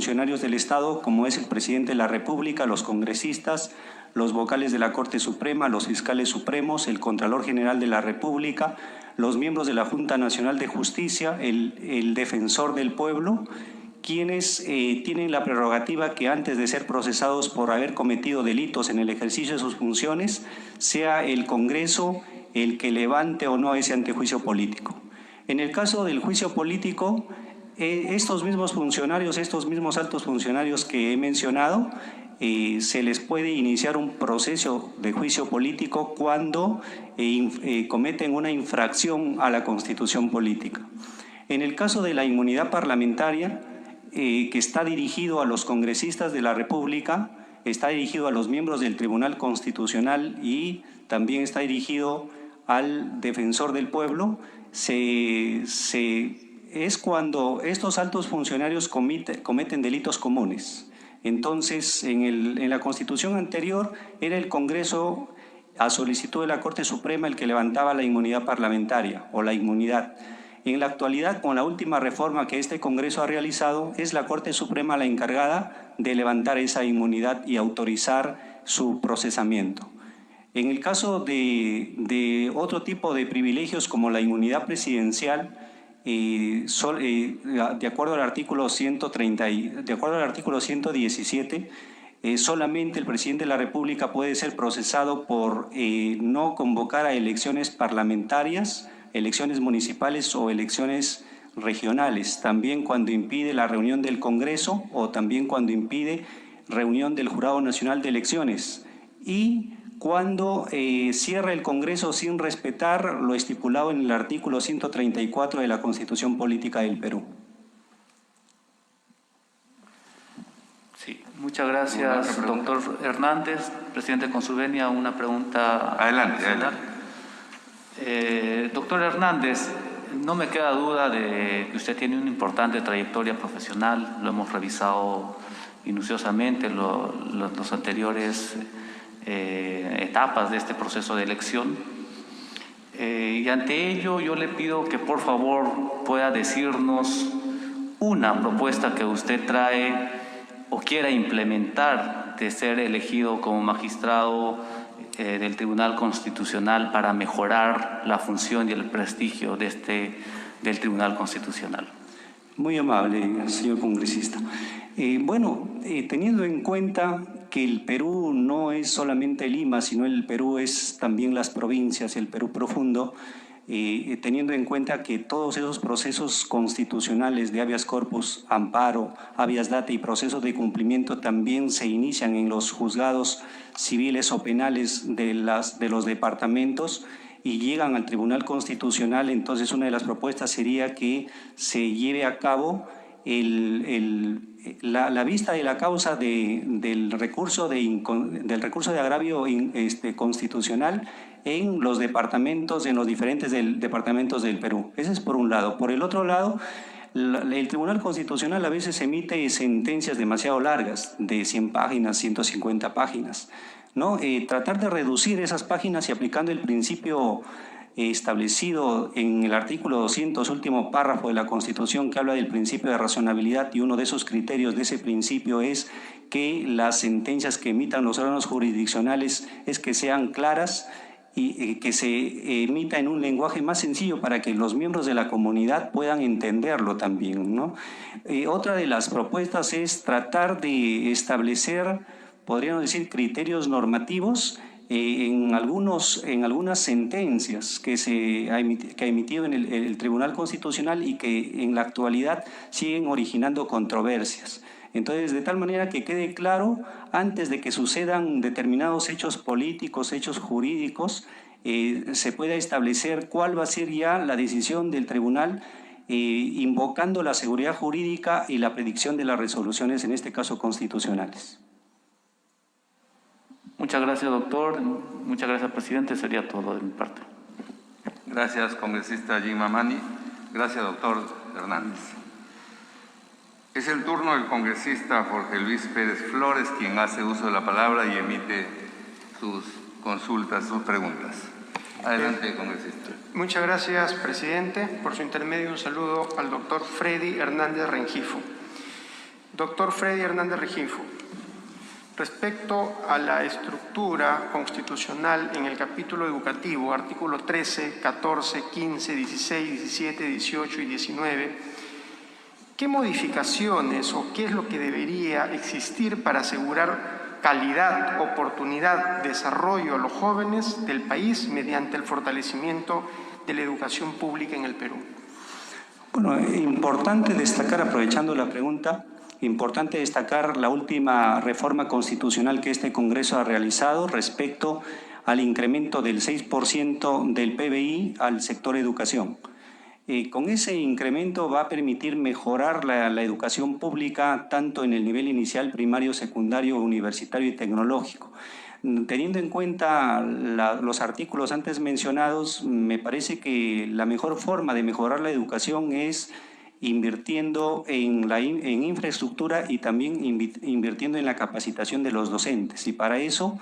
funcionarios del Estado, como es el presidente de la República, los congresistas, los vocales de la Corte Suprema, los fiscales supremos, el Contralor General de la República, los miembros de la Junta Nacional de Justicia, el Defensor del Pueblo, quienes tienen la prerrogativa que antes de ser procesados por haber cometido delitos en el ejercicio de sus funciones, sea el Congreso el que levante o no ese antejuicio político. En el caso del juicio político, estos mismos funcionarios, estos mismos altos funcionarios que he mencionado, se les puede iniciar un proceso de juicio político cuando cometen una infracción a la Constitución política. En el caso de la inmunidad parlamentaria, que está dirigido a los congresistas de la República, está dirigido a los miembros del Tribunal Constitucional y también está dirigido al Defensor del Pueblo, es cuando estos altos funcionarios cometen delitos comunes. Entonces, en la Constitución anterior era el Congreso, a solicitud de la Corte Suprema, el que levantaba la inmunidad parlamentaria o la inmunidad. En la actualidad, con la última reforma que este Congreso ha realizado, es la Corte Suprema la encargada de levantar esa inmunidad y autorizar su procesamiento. En el caso de otro tipo de privilegios como la inmunidad presidencial, de acuerdo al artículo 117, solamente el presidente de la República puede ser procesado por no convocar a elecciones parlamentarias, elecciones municipales o elecciones regionales, también cuando impide la reunión del Congreso o también cuando impide reunión del Jurado Nacional de Elecciones y cuando cierra el Congreso sin respetar lo estipulado en el artículo 134 de la Constitución Política del Perú. Sí, muchas gracias, doctor Hernández. Presidente Consubenia, una pregunta. Adelante. Doctor Hernández, no me queda duda de que usted tiene una importante trayectoria profesional, lo hemos revisado minuciosamente, los anteriores etapas de este proceso de elección. Y ante ello yo le pido que por favor pueda decirnos una propuesta que usted trae o quiera implementar de ser elegido como magistrado del Tribunal Constitucional para mejorar la función y el prestigio del Tribunal Constitucional. Muy amable, señor congresista. Teniendo en cuenta que el Perú no es solamente Lima, sino el Perú es también las provincias, el Perú profundo, teniendo en cuenta que todos esos procesos constitucionales de habeas corpus, amparo, habeas data y procesos de cumplimiento también se inician en los juzgados civiles o penales de los departamentos y llegan al Tribunal Constitucional. Entonces una de las propuestas sería que se lleve a cabo la vista de la causa del recurso de agravio constitucional en los departamentos, en los diferentes departamentos del Perú. Ese es por un lado. Por el otro lado, el Tribunal Constitucional a veces emite sentencias demasiado largas, de 100 páginas, 150 páginas, ¿no? Tratar de reducir esas páginas y aplicando el principio establecido en el artículo 200, último párrafo de la Constitución, que habla del principio de razonabilidad, y uno de esos criterios de ese principio es que las sentencias que emitan los órganos jurisdiccionales es que sean claras y que se emita en un lenguaje más sencillo para que los miembros de la comunidad puedan entenderlo también, ¿no? Otra de las propuestas es tratar de establecer, podríamos decir, criterios normativos en algunas sentencias que ha emitido en el Tribunal Constitucional y que en la actualidad siguen originando controversias. Entonces, de tal manera que quede claro, antes de que sucedan determinados hechos políticos, hechos jurídicos, se pueda establecer cuál va a ser ya la decisión del tribunal, invocando la seguridad jurídica y la predicción de las resoluciones, en este caso constitucionales. Muchas gracias, doctor. Muchas gracias, presidente. Sería todo de mi parte. Gracias, congresista Jim Mamani. Gracias, doctor Hernández. Es el turno del congresista Jorge Luis Pérez Flores, quien hace uso de la palabra y emite sus consultas, sus preguntas. Adelante, congresista. Muchas gracias, presidente. Por su intermedio, un saludo al doctor Freddy Hernández Rengifo. Doctor Freddy Hernández Regifo, respecto a la estructura constitucional en el capítulo educativo, artículo 13, 14, 15, 16, 17, 18 y 19, ¿qué modificaciones o qué es lo que debería existir para asegurar calidad, oportunidad, desarrollo a los jóvenes del país mediante el fortalecimiento de la educación pública en el Perú? Bueno, importante destacar, aprovechando la pregunta, importante destacar la última reforma constitucional que este Congreso ha realizado respecto al incremento del 6% del PBI al sector educación. Con ese incremento va a permitir mejorar la educación pública tanto en el nivel inicial, primario, secundario, universitario y tecnológico. Teniendo en cuenta los artículos antes mencionados, me parece que la mejor forma de mejorar la educación es invirtiendo en infraestructura y también invirtiendo en la capacitación de los docentes. Y para eso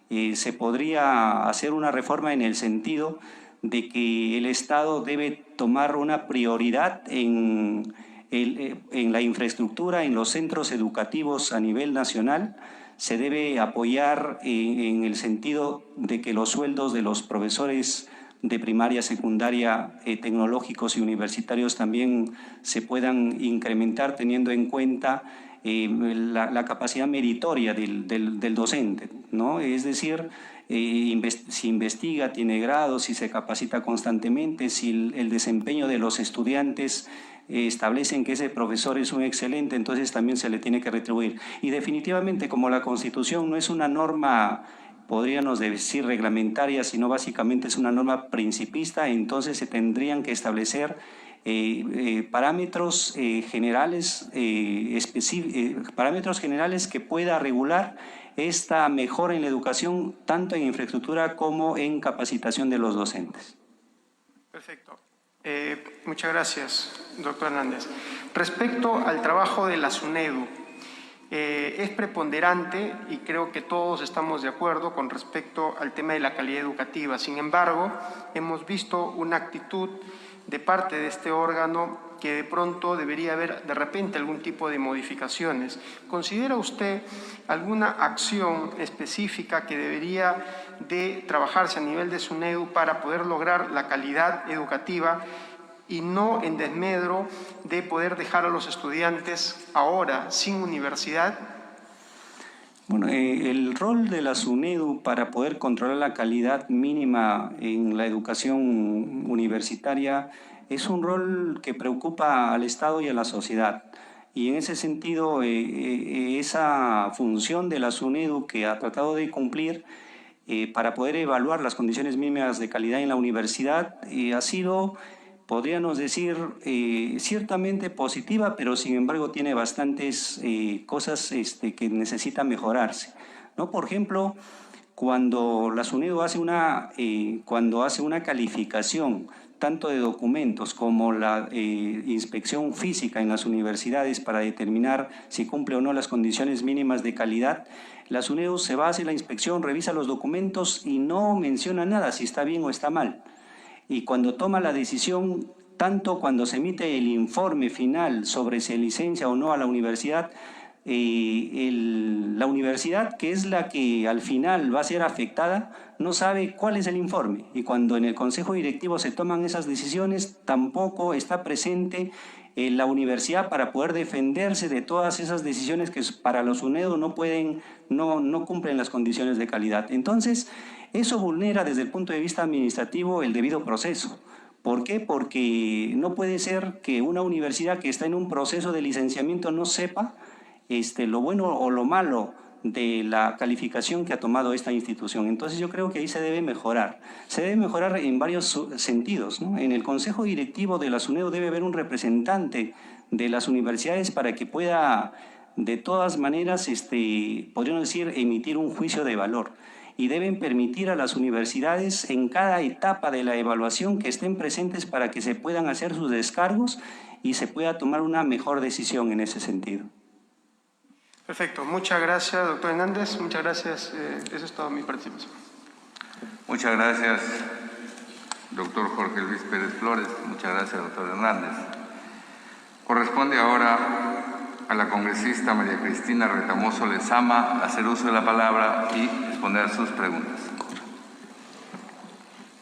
se podría hacer una reforma en el sentido de que el Estado debe tomar una prioridad en la infraestructura, en los centros educativos a nivel nacional. Se debe apoyar en el sentido de que los sueldos de los profesores de primaria, secundaria, tecnológicos y universitarios también se puedan incrementar teniendo en cuenta la capacidad meritoria del docente, ¿no? Es decir, si investiga, tiene grados, si se capacita constantemente, si el desempeño de los estudiantes establecen que ese profesor es un excelente, entonces también se le tiene que retribuir. Y definitivamente, como la Constitución no es una norma, podríamos decir, reglamentaria, sino básicamente es una norma principista, entonces se tendrían que establecer parámetros generales que pueda regular esta mejora en la educación, tanto en infraestructura como en capacitación de los docentes. Perfecto. Muchas gracias, doctor Hernández. Respecto al trabajo de la SUNEDU, es preponderante y creo que todos estamos de acuerdo con respecto al tema de la calidad educativa. Sin embargo, hemos visto una actitud de parte de este órgano que de pronto debería haber de repente algún tipo de modificaciones. ¿Considera usted alguna acción específica que debería de trabajarse a nivel de SUNEDU para poder lograr la calidad educativa y no en desmedro de poder dejar a los estudiantes ahora sin universidad? Bueno, el rol de la SUNEDU para poder controlar la calidad mínima en la educación universitaria es un rol que preocupa al Estado y a la sociedad. Y en ese sentido, esa función de la SUNEDU que ha tratado de cumplir para poder evaluar las condiciones mínimas de calidad en la universidad ha sido, podríamos decir, ciertamente positiva, pero sin embargo tiene bastantes cosas que necesitan mejorarse, ¿no? Por ejemplo, cuando la SUNEDU hace una calificación tanto de documentos como la inspección física en las universidades para determinar si cumple o no las condiciones mínimas de calidad, la SUNEDU se va a hacer la inspección, revisa los documentos y no menciona nada si está bien o está mal. Y cuando toma la decisión, tanto cuando se emite el informe final sobre si licencia o no a la universidad, la universidad, que es la que al final va a ser afectada, no sabe cuál es el informe. Y cuando en el Consejo Directivo se toman esas decisiones, tampoco está presente la universidad para poder defenderse de todas esas decisiones que para los SUNEDU no cumplen las condiciones de calidad. Entonces, eso vulnera desde el punto de vista administrativo el debido proceso. ¿Por qué? Porque no puede ser que una universidad que está en un proceso de licenciamiento no sepa lo bueno o lo malo de la calificación que ha tomado esta institución. Entonces yo creo que ahí se debe mejorar. Se debe mejorar en varios sentidos, ¿no? En el Consejo Directivo de la SUNEDU debe haber un representante de las universidades para que pueda, de todas maneras, podríamos decir, emitir un juicio de valor. Y deben permitir a las universidades en cada etapa de la evaluación que estén presentes para que se puedan hacer sus descargos y se pueda tomar una mejor decisión en ese sentido. Perfecto. Muchas gracias, doctor Hernández. Muchas gracias. Eso es toda mi participación. Muchas gracias, doctor Jorge Luis Pérez Flores. Muchas gracias, doctor Hernández. Corresponde ahora a la congresista María Cristina Retamoso Lezama a hacer uso de la palabra y responder sus preguntas.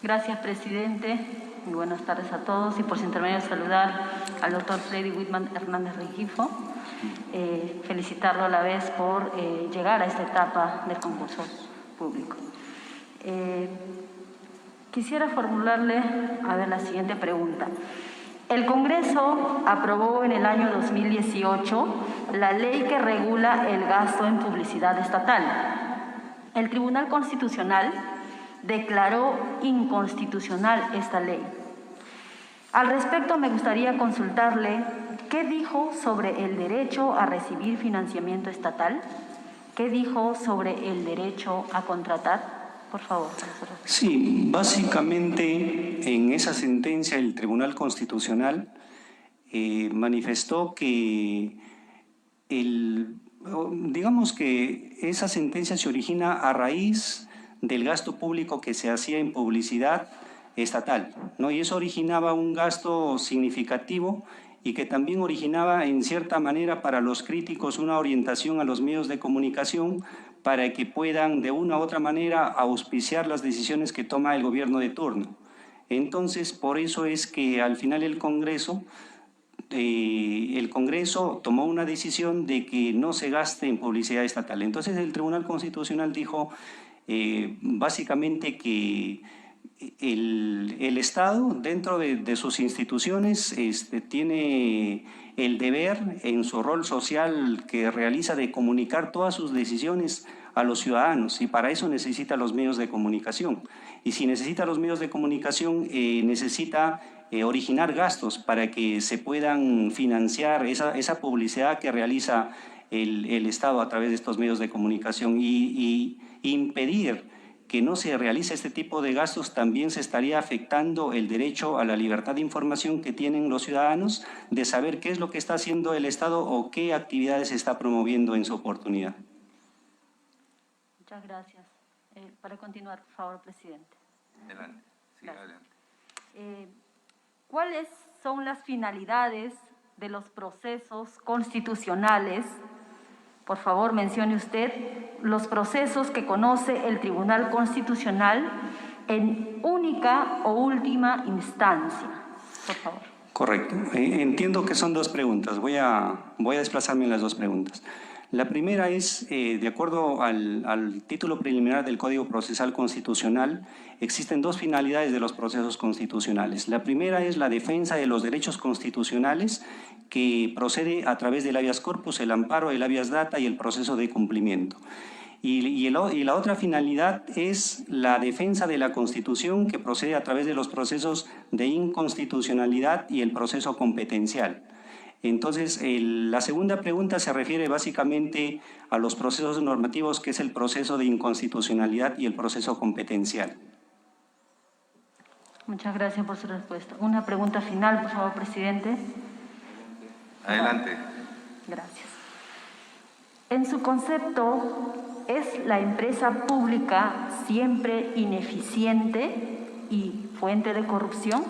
Gracias, presidente. Muy buenas tardes a todos y por su intermedio saludar al doctor Freddy Whitman Hernández Rengifo. Felicitarlo a la vez por llegar a esta etapa del concurso público. Quisiera formularle la siguiente pregunta. El Congreso aprobó en el año 2018 la ley que regula el gasto en publicidad estatal. El Tribunal Constitucional declaró inconstitucional esta ley. Al respecto, me gustaría consultarle qué dijo sobre el derecho a recibir financiamiento estatal, qué dijo sobre el derecho a contratar. Por favor. Sí, básicamente en esa sentencia el Tribunal Constitucional manifestó que digamos que esa sentencia se origina a raíz del gasto público que se hacía en publicidad estatal, ¿no? Y eso originaba un gasto significativo y que también originaba en cierta manera para los críticos una orientación a los medios de comunicación para que puedan de una u otra manera auspiciar las decisiones que toma el gobierno de turno. Entonces, por eso es que al final el Congreso tomó una decisión de que no se gaste en publicidad estatal. Entonces el Tribunal Constitucional dijo básicamente que el Estado, dentro de sus instituciones, tiene el deber en su rol social que realiza de comunicar todas sus decisiones a los ciudadanos, y para eso necesita los medios de comunicación. Y si necesita los medios de comunicación, necesita originar gastos para que se puedan financiar esa publicidad que realiza el Estado a través de estos medios de comunicación, y impedir que no se realice este tipo de gastos también se estaría afectando el derecho a la libertad de información que tienen los ciudadanos, de saber qué es lo que está haciendo el Estado o qué actividades se está promoviendo en su oportunidad. Muchas gracias. Para continuar, por favor, presidente. Adelante. Sí, adelante. ¿Cuáles son las finalidades de los procesos constitucionales? Por favor, mencione usted los procesos que conoce el Tribunal Constitucional en única o última instancia. Por favor. Correcto. Entiendo que son dos preguntas. Voy a desplazarme en las dos preguntas. La primera es, de acuerdo al título preliminar del Código Procesal Constitucional, existen dos finalidades de los procesos constitucionales. La primera es la defensa de los derechos constitucionales, que procede a través del habeas corpus, el amparo, el habeas data y el proceso de cumplimiento. Y la otra finalidad es la defensa de la Constitución, que procede a través de los procesos de inconstitucionalidad y el proceso competencial. Entonces, la segunda pregunta se refiere básicamente a los procesos normativos, que es el proceso de inconstitucionalidad y el proceso competencial. Muchas gracias por su respuesta. Una pregunta final, por favor, presidente. Adelante. Gracias. En su concepto, ¿es la empresa pública siempre ineficiente y fuente de corrupción?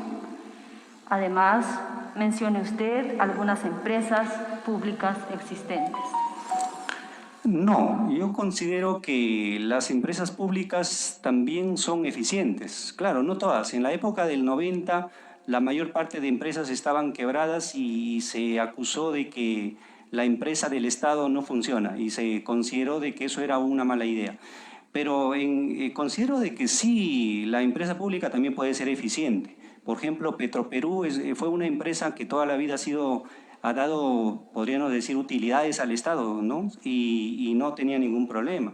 Además, mencione usted algunas empresas públicas existentes. No, yo considero que las empresas públicas también son eficientes. Claro, no todas. En la época del 90, la mayor parte de empresas estaban quebradas y se acusó de que la empresa del Estado no funciona y se consideró de que eso era una mala idea. Pero considero de que sí, la empresa pública también puede ser eficiente. Por ejemplo, Petroperú fue una empresa que toda la vida ha dado, podríamos decir, utilidades al Estado, ¿no? Y no tenía ningún problema.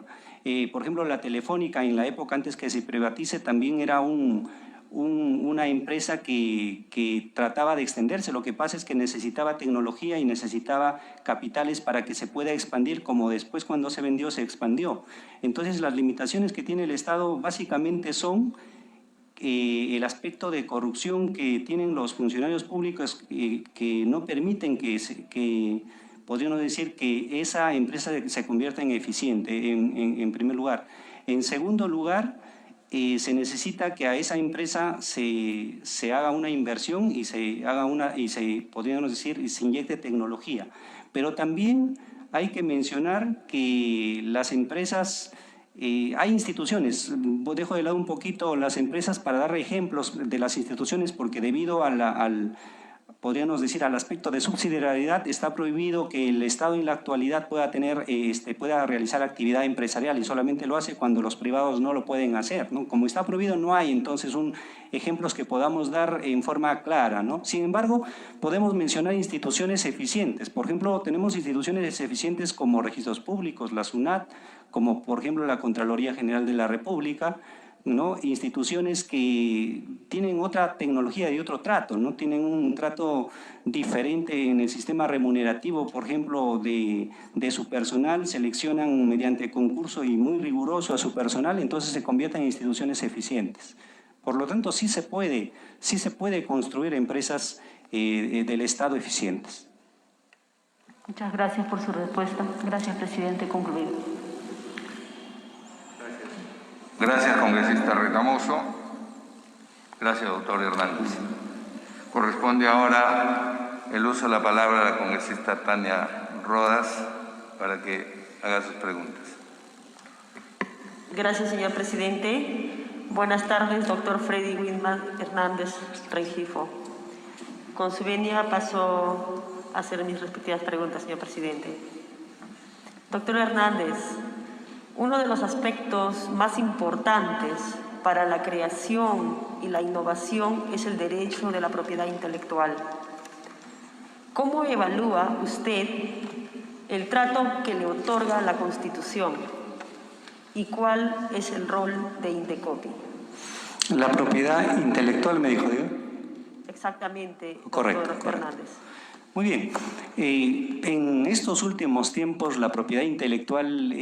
Por ejemplo, la Telefónica, en la época antes que se privatice, también era una empresa que trataba de extenderse. Lo que pasa es que necesitaba tecnología y necesitaba capitales para que se pueda expandir, como después cuando se vendió se expandió. Entonces, las limitaciones que tiene el Estado básicamente son el aspecto de corrupción que tienen los funcionarios públicos, que no permiten que podríamos decir que esa empresa se convierta en eficiente, en primer lugar. En segundo lugar, se necesita que a esa empresa se haga una inversión y podríamos decir, se inyecte tecnología. pero también hay que mencionar que las empresas, hay instituciones, dejo de lado un poquito las empresas para dar ejemplos de las instituciones, porque debido podríamos decir, al aspecto de subsidiariedad, está prohibido que el Estado en la actualidad pueda pueda realizar actividad empresarial, y solamente lo hace cuando los privados no lo pueden hacer, ¿no? Como está prohibido, no hay entonces ejemplos que podamos dar en forma clara, ¿no? Sin embargo, podemos mencionar instituciones eficientes. Por ejemplo, tenemos instituciones eficientes como registros públicos, la SUNAT, como por ejemplo la Contraloría General de la República, ¿no? Instituciones que tienen otra tecnología y otro trato, ¿no? Tienen un trato diferente en el sistema remunerativo, por ejemplo, de su personal, seleccionan mediante concurso y muy riguroso a su personal, entonces se convierten en instituciones eficientes. Por lo tanto, sí se puede construir empresas del Estado eficientes. Muchas gracias por su respuesta. Gracias, presidente. Concluido. Gracias, congresista Retamoso. Gracias, doctor Hernández. Corresponde ahora el uso de la palabra a la congresista Tania Rodas para que haga sus preguntas. Gracias, señor presidente. Buenas tardes, doctor Freddy Wilman Hernández Rengifo. Con su venia paso a hacer mis respectivas preguntas, señor presidente. Doctor Hernández, uno de los aspectos más importantes para la creación y la innovación es el derecho de la propiedad intelectual. ¿Cómo evalúa usted el trato que le otorga la Constitución? ¿Y cuál es el rol de Indecopi? La propiedad intelectual, me dijo, ¿digo? Exactamente, Correcto, doctor correcto. Hernández. Muy bien. En estos últimos tiempos la propiedad intelectual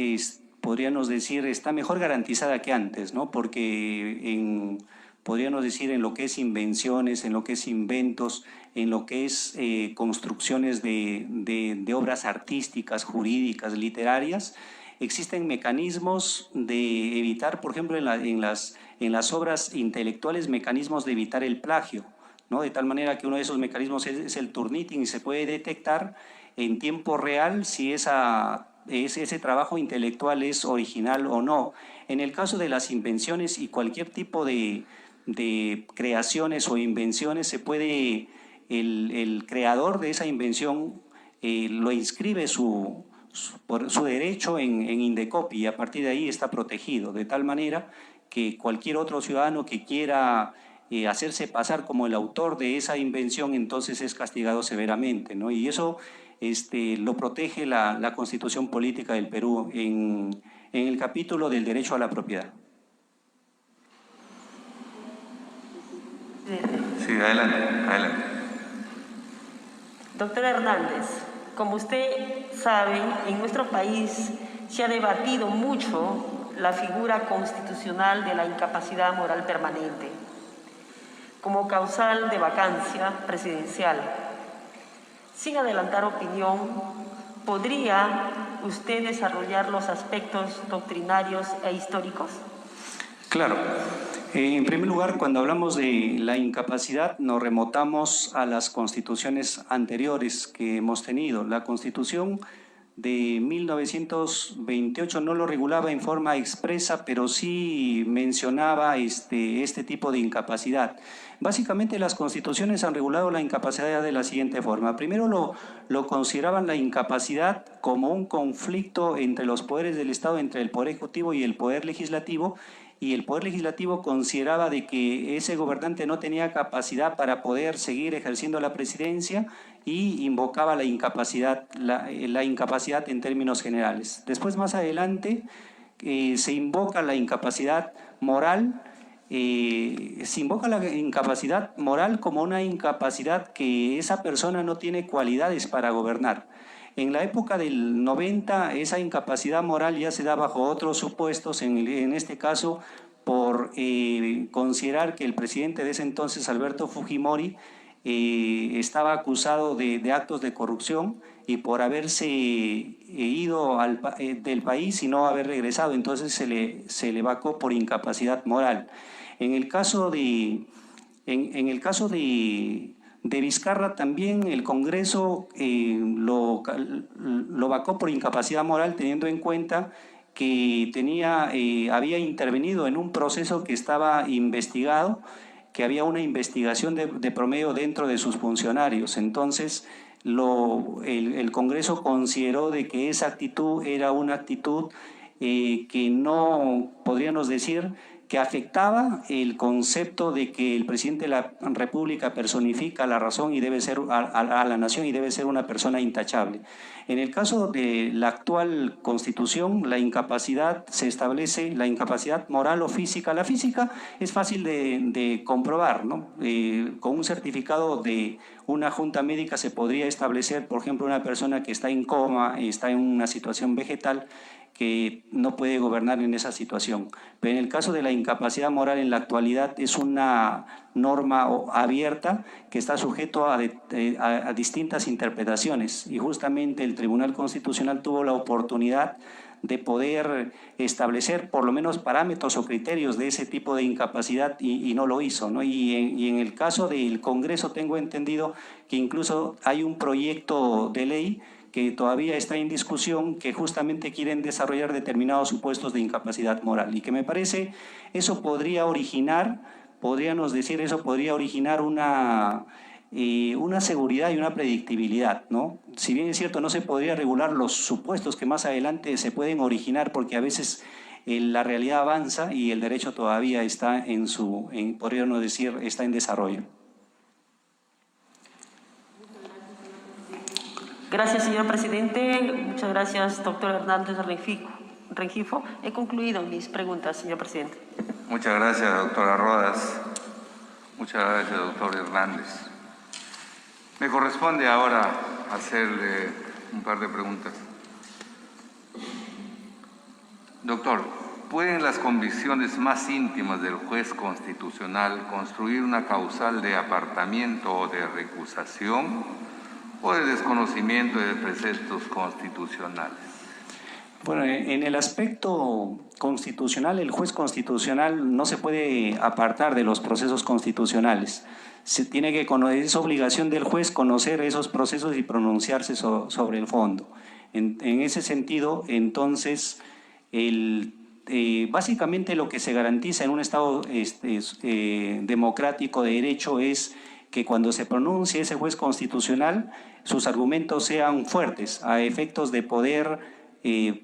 podríamos decir, está mejor garantizada que antes, ¿no? Porque podríamos decir, en lo que es invenciones, en lo que es inventos, en lo que es construcciones de obras artísticas, jurídicas, literarias, existen mecanismos de evitar, por ejemplo, en las obras intelectuales, mecanismos de evitar el plagio, ¿no? De tal manera que uno de esos mecanismos es el Turnitin, y se puede detectar en tiempo real si ese trabajo intelectual es original o no. En el caso de las invenciones y cualquier tipo de creaciones o invenciones, se puede, el creador de esa invención lo inscribe su derecho en Indecopi, y a partir de ahí está protegido, de tal manera que cualquier otro ciudadano que quiera hacerse pasar como el autor de esa invención, entonces es castigado severamente, ¿no? Y eso lo protege la Constitución Política del Perú en el capítulo del derecho a la propiedad. Sí, adelante, adelante. Doctor Hernández, como usted sabe, en nuestro país se ha debatido mucho la figura constitucional de la incapacidad moral permanente como causal de vacancia presidencial. Sin adelantar opinión, ¿podría usted desarrollar los aspectos doctrinarios e históricos? Claro. En primer lugar, cuando hablamos de la incapacidad, nos remontamos a las constituciones anteriores que hemos tenido. La Constitución de 1928 no lo regulaba en forma expresa, pero sí mencionaba este tipo de incapacidad. Básicamente, las constituciones han regulado la incapacidad de la siguiente forma. Primero lo consideraban la incapacidad como un conflicto entre los poderes del Estado, entre el Poder Ejecutivo y el Poder Legislativo, y el Poder Legislativo consideraba de que ese gobernante no tenía capacidad para poder seguir ejerciendo la presidencia, y invocaba la incapacidad en términos generales. Después, más adelante, se invoca la incapacidad moral. Se invoca la incapacidad moral como una incapacidad que esa persona no tiene cualidades para gobernar. En la época del 90, esa incapacidad moral ya se da bajo otros supuestos, en este caso por considerar que el presidente de ese entonces, Alberto Fujimori, estaba acusado de actos de corrupción y por haberse ido del país y no haber regresado, entonces se le vacó por incapacidad moral. En el caso de De Vizcarra también el Congreso lo vacó por incapacidad moral, teniendo en cuenta que había intervenido en un proceso que estaba investigado, que había una investigación de promedio dentro de sus funcionarios. Entonces, el Congreso consideró de que esa actitud era una actitud que no, podríamos decir, que afectaba el concepto de que el presidente de la República personifica la razón y debe ser a la nación y debe ser una persona intachable. En el caso de la actual Constitución, la incapacidad se establece, la incapacidad moral o física. La física es fácil de comprobar, ¿no? Con un certificado de una junta médica se podría establecer, por ejemplo, una persona que está en coma, está en una situación vegetal, que no puede gobernar en esa situación. Pero en el caso de la incapacidad moral en la actualidad es una norma abierta que está sujeto a distintas interpretaciones, y justamente el Tribunal Constitucional tuvo la oportunidad de poder establecer por lo menos parámetros o criterios de ese tipo de incapacidad y no lo hizo, ¿no? Y en el caso del Congreso tengo entendido que incluso hay un proyecto de ley que todavía está en discusión, que justamente quieren desarrollar determinados supuestos de incapacidad moral, y que me parece eso podría originar, podríamos decir, eso podría originar una seguridad y una predictibilidad, ¿no? Si bien es cierto, no se podría regular los supuestos que más adelante se pueden originar, porque a veces la realidad avanza y el derecho todavía está podríamos decir, está en desarrollo. Gracias, señor presidente. Muchas gracias, doctor Hernández Rengifo. He concluido mis preguntas, señor presidente. Muchas gracias, doctora Rodas. Muchas gracias, doctor Hernández. Me corresponde ahora hacerle un par de preguntas. Doctor, ¿pueden las convicciones más íntimas del juez constitucional construir una causal de apartamiento o de recusación, o de desconocimiento de preceptos constitucionales? Bueno, en el aspecto constitucional, el juez constitucional no se puede apartar de los procesos constitucionales. Se tiene que, es obligación del juez conocer esos procesos y pronunciarse sobre el fondo. En ese sentido, entonces, básicamente lo que se garantiza en un Estado democrático de derecho es que cuando se pronuncie ese juez constitucional, sus argumentos sean fuertes a efectos de poder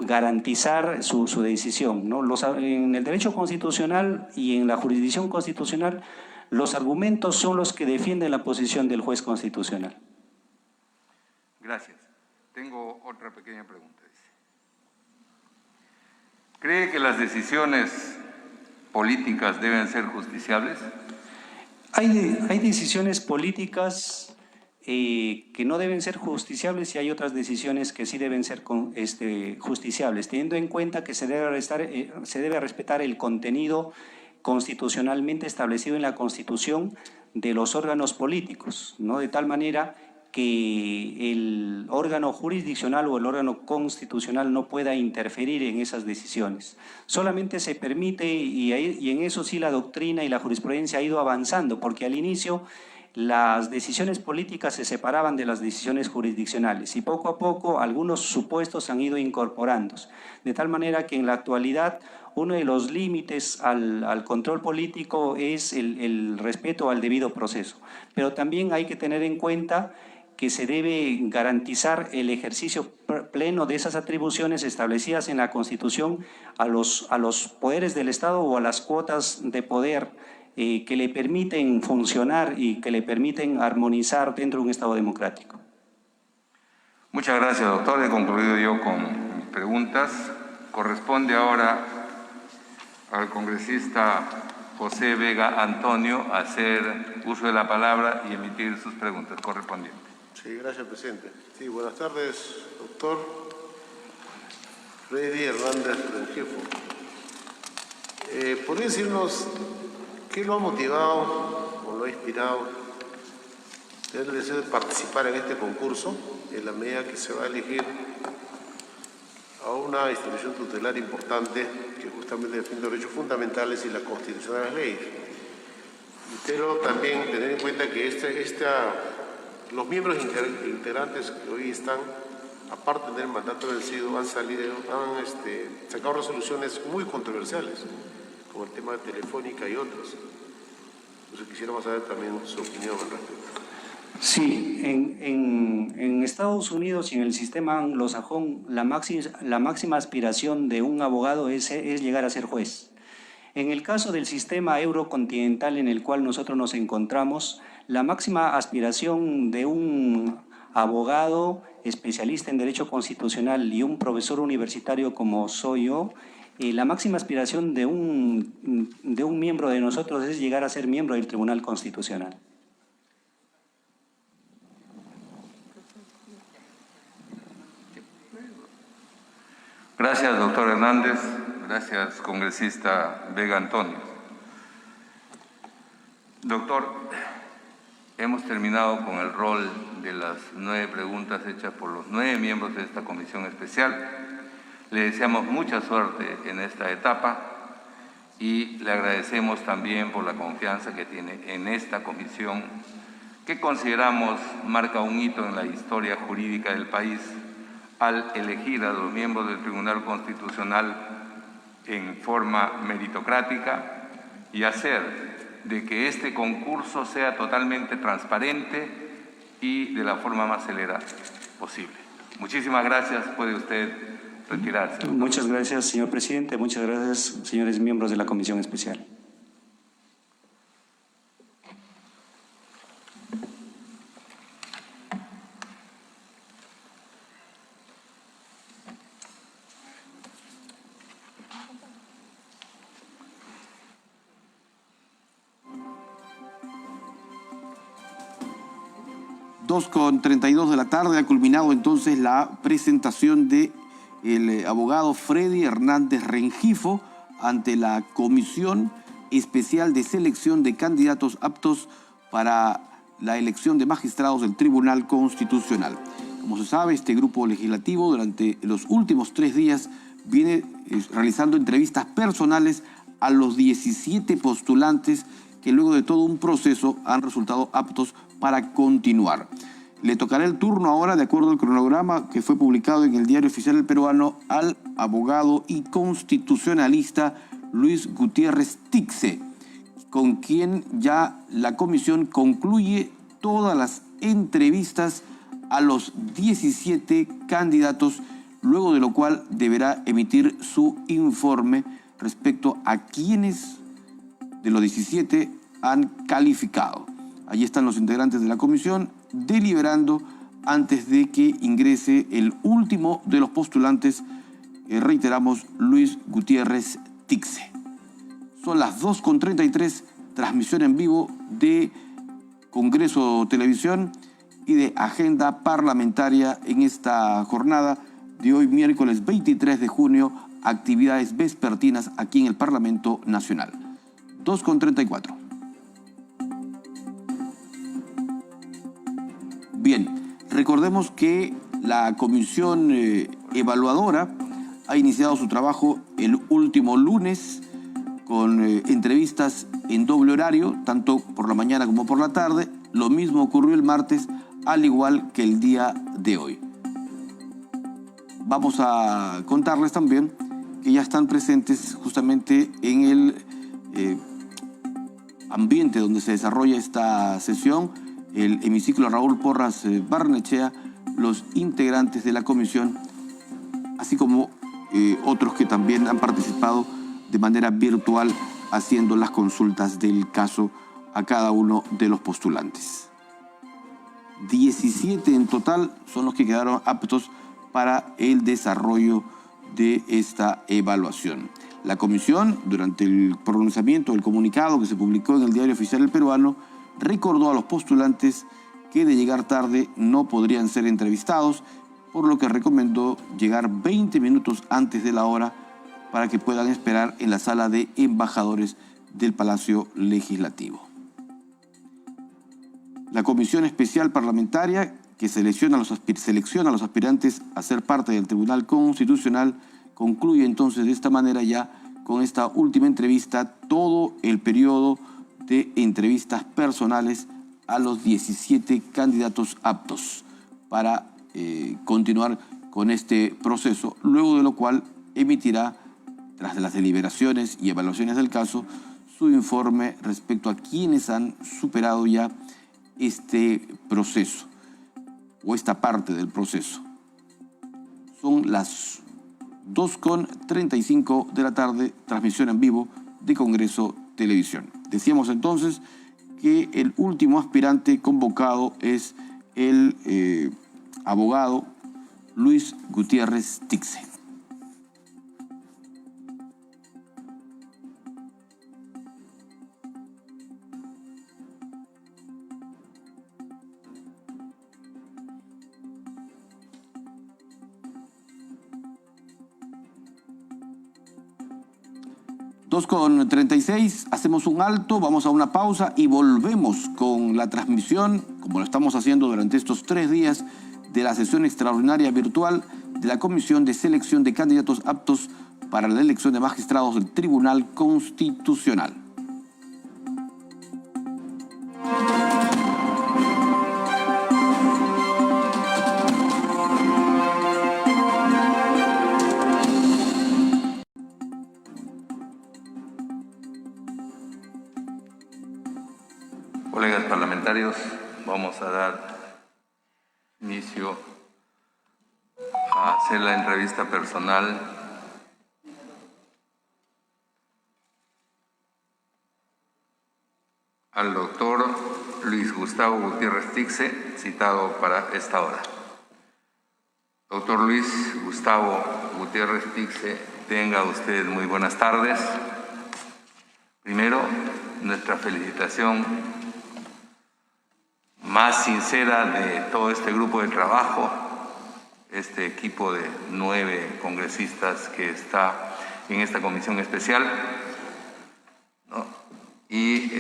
garantizar su decisión, ¿no? En el derecho constitucional y en la jurisdicción constitucional, los argumentos son los que defienden la posición del juez constitucional. Gracias. Tengo otra pequeña pregunta. ¿Cree que las decisiones políticas deben ser justiciables? Hay decisiones políticas que no deben ser justiciables y hay otras decisiones que sí deben ser justiciables, teniendo en cuenta que se debe respetar el contenido constitucionalmente establecido en la Constitución de los órganos políticos, ¿no? De tal manera que el órgano jurisdiccional o el órgano constitucional no pueda interferir en esas decisiones. Solamente se permite, y en eso sí la doctrina y la jurisprudencia ha ido avanzando, porque al inicio las decisiones políticas se separaban de las decisiones jurisdiccionales y poco a poco algunos supuestos han ido incorporándose, de tal manera que en la actualidad uno de los límites al control político es el respeto al debido proceso, pero también hay que tener en cuenta que se debe garantizar el ejercicio pleno de esas atribuciones establecidas en la Constitución a los poderes del Estado o a las cuotas de poder que le permiten funcionar y que le permiten armonizar dentro de un Estado democrático. Muchas gracias, doctor. He concluido yo con mis preguntas. Corresponde ahora al congresista José Vega Antonio hacer uso de la palabra y emitir sus preguntas correspondientes. Sí, gracias, presidente. Sí, buenas tardes, doctor Freddy Hernández Rengifo. ¿Podría decirnos qué lo ha motivado o lo ha inspirado tener el deseo de participar en este concurso en la medida que se va a elegir a una institución tutelar importante que justamente defiende los derechos fundamentales y la constitución de las leyes? pero también tener en cuenta que los miembros integrantes que hoy están, aparte de tener mandato vencido, han sacado resoluciones muy controversiales, como el tema de Telefónica y otros. Entonces quisiéramos saber también su opinión al respecto. Sí, en Estados Unidos y en el sistema anglosajón, la máxima aspiración de un abogado es llegar a ser juez. En el caso del sistema eurocontinental en el cual nosotros nos encontramos, la máxima aspiración de un abogado especialista en Derecho Constitucional y un profesor universitario como soy yo, la máxima aspiración de un miembro de nosotros es llegar a ser miembro del Tribunal Constitucional. Gracias, doctor Hernández. Gracias, congresista Vega Antonio. Doctor, hemos terminado con el rol de las 9 preguntas hechas por los 9 miembros de esta comisión especial. Le deseamos mucha suerte en esta etapa y le agradecemos también por la confianza que tiene en esta comisión, que consideramos marca un hito en la historia jurídica del país al elegir a los miembros del Tribunal Constitucional en forma meritocrática y hacer de que este concurso sea totalmente transparente y de la forma más celera posible. Muchísimas gracias. Puede usted retirarse. Muchas gracias, señor presidente. Muchas gracias, señores miembros de la comisión especial. Con 32 de la tarde ha culminado entonces la presentación de el abogado Freddy Hernández Rengifo ante la Comisión Especial de Selección de Candidatos Aptos para la elección de magistrados del Tribunal Constitucional. Como se sabe, este grupo legislativo durante los últimos 3 días viene realizando entrevistas personales a los 17 postulantes que luego de todo un proceso han resultado aptos para continuar. Le tocará el turno ahora, de acuerdo al cronograma que fue publicado en el Diario Oficial del Peruano, al abogado y constitucionalista Luis Gutiérrez Tixe, con quien ya la comisión concluye todas las entrevistas a los 17 candidatos, luego de lo cual deberá emitir su informe respecto a quienes de los 17 han calificado. Allí están los integrantes de la comisión deliberando antes de que ingrese el último de los postulantes, reiteramos, Luis Gutiérrez Tixe. Son las 2:33, transmisión en vivo de Congreso Televisión y de Agenda Parlamentaria en esta jornada de hoy, miércoles 23 de junio, actividades vespertinas aquí en el Parlamento Nacional. 2:34. Bien, recordemos que la comisión evaluadora ha iniciado su trabajo el último lunes con entrevistas en doble horario, tanto por la mañana como por la tarde. Lo mismo ocurrió el martes, al igual que el día de hoy. Vamos a contarles también que ya están presentes justamente en el ambiente donde se desarrolla esta sesión, el hemiciclo Raúl Porras Barnechea, los integrantes de la comisión, así como otros que también han participado de manera virtual haciendo las consultas del caso a cada uno de los postulantes. 17 en total son los que quedaron aptos para el desarrollo de esta evaluación. La comisión, durante el pronunciamiento del comunicado que se publicó en el Diario Oficial del Peruano, recordó a los postulantes que de llegar tarde no podrían ser entrevistados, por lo que recomendó llegar 20 minutos antes de la hora para que puedan esperar en la sala de embajadores del Palacio Legislativo. La Comisión Especial Parlamentaria, que selecciona a los aspirantes a ser parte del Tribunal Constitucional, concluye entonces de esta manera ya con esta última entrevista todo el periodo de entrevistas personales a los 17 candidatos aptos para continuar con este proceso, luego de lo cual emitirá, tras las deliberaciones y evaluaciones del caso, su informe respecto a quienes han superado ya este proceso o esta parte del proceso. Son las 2:35 de la tarde, transmisión en vivo de Congreso Televisión. Decíamos entonces que el último aspirante convocado es el abogado Luis Gutiérrez Tixe. Con 36, hacemos un alto, vamos a una pausa y volvemos con la transmisión, como lo estamos haciendo durante estos 3 días, de la sesión extraordinaria virtual de la Comisión de Selección de Candidatos Aptos para la elección de magistrados del Tribunal Constitucional. Colegas parlamentarios, vamos a dar inicio a hacer la entrevista personal al doctor Luis Gustavo Gutiérrez Tixe, citado para esta hora. Doctor Luis Gustavo Gutiérrez Tixe, tenga usted muy buenas tardes. Primero, nuestra felicitación más sincera de todo este grupo de trabajo, este equipo de 9 congresistas que está en esta comisión especial, ¿no? Y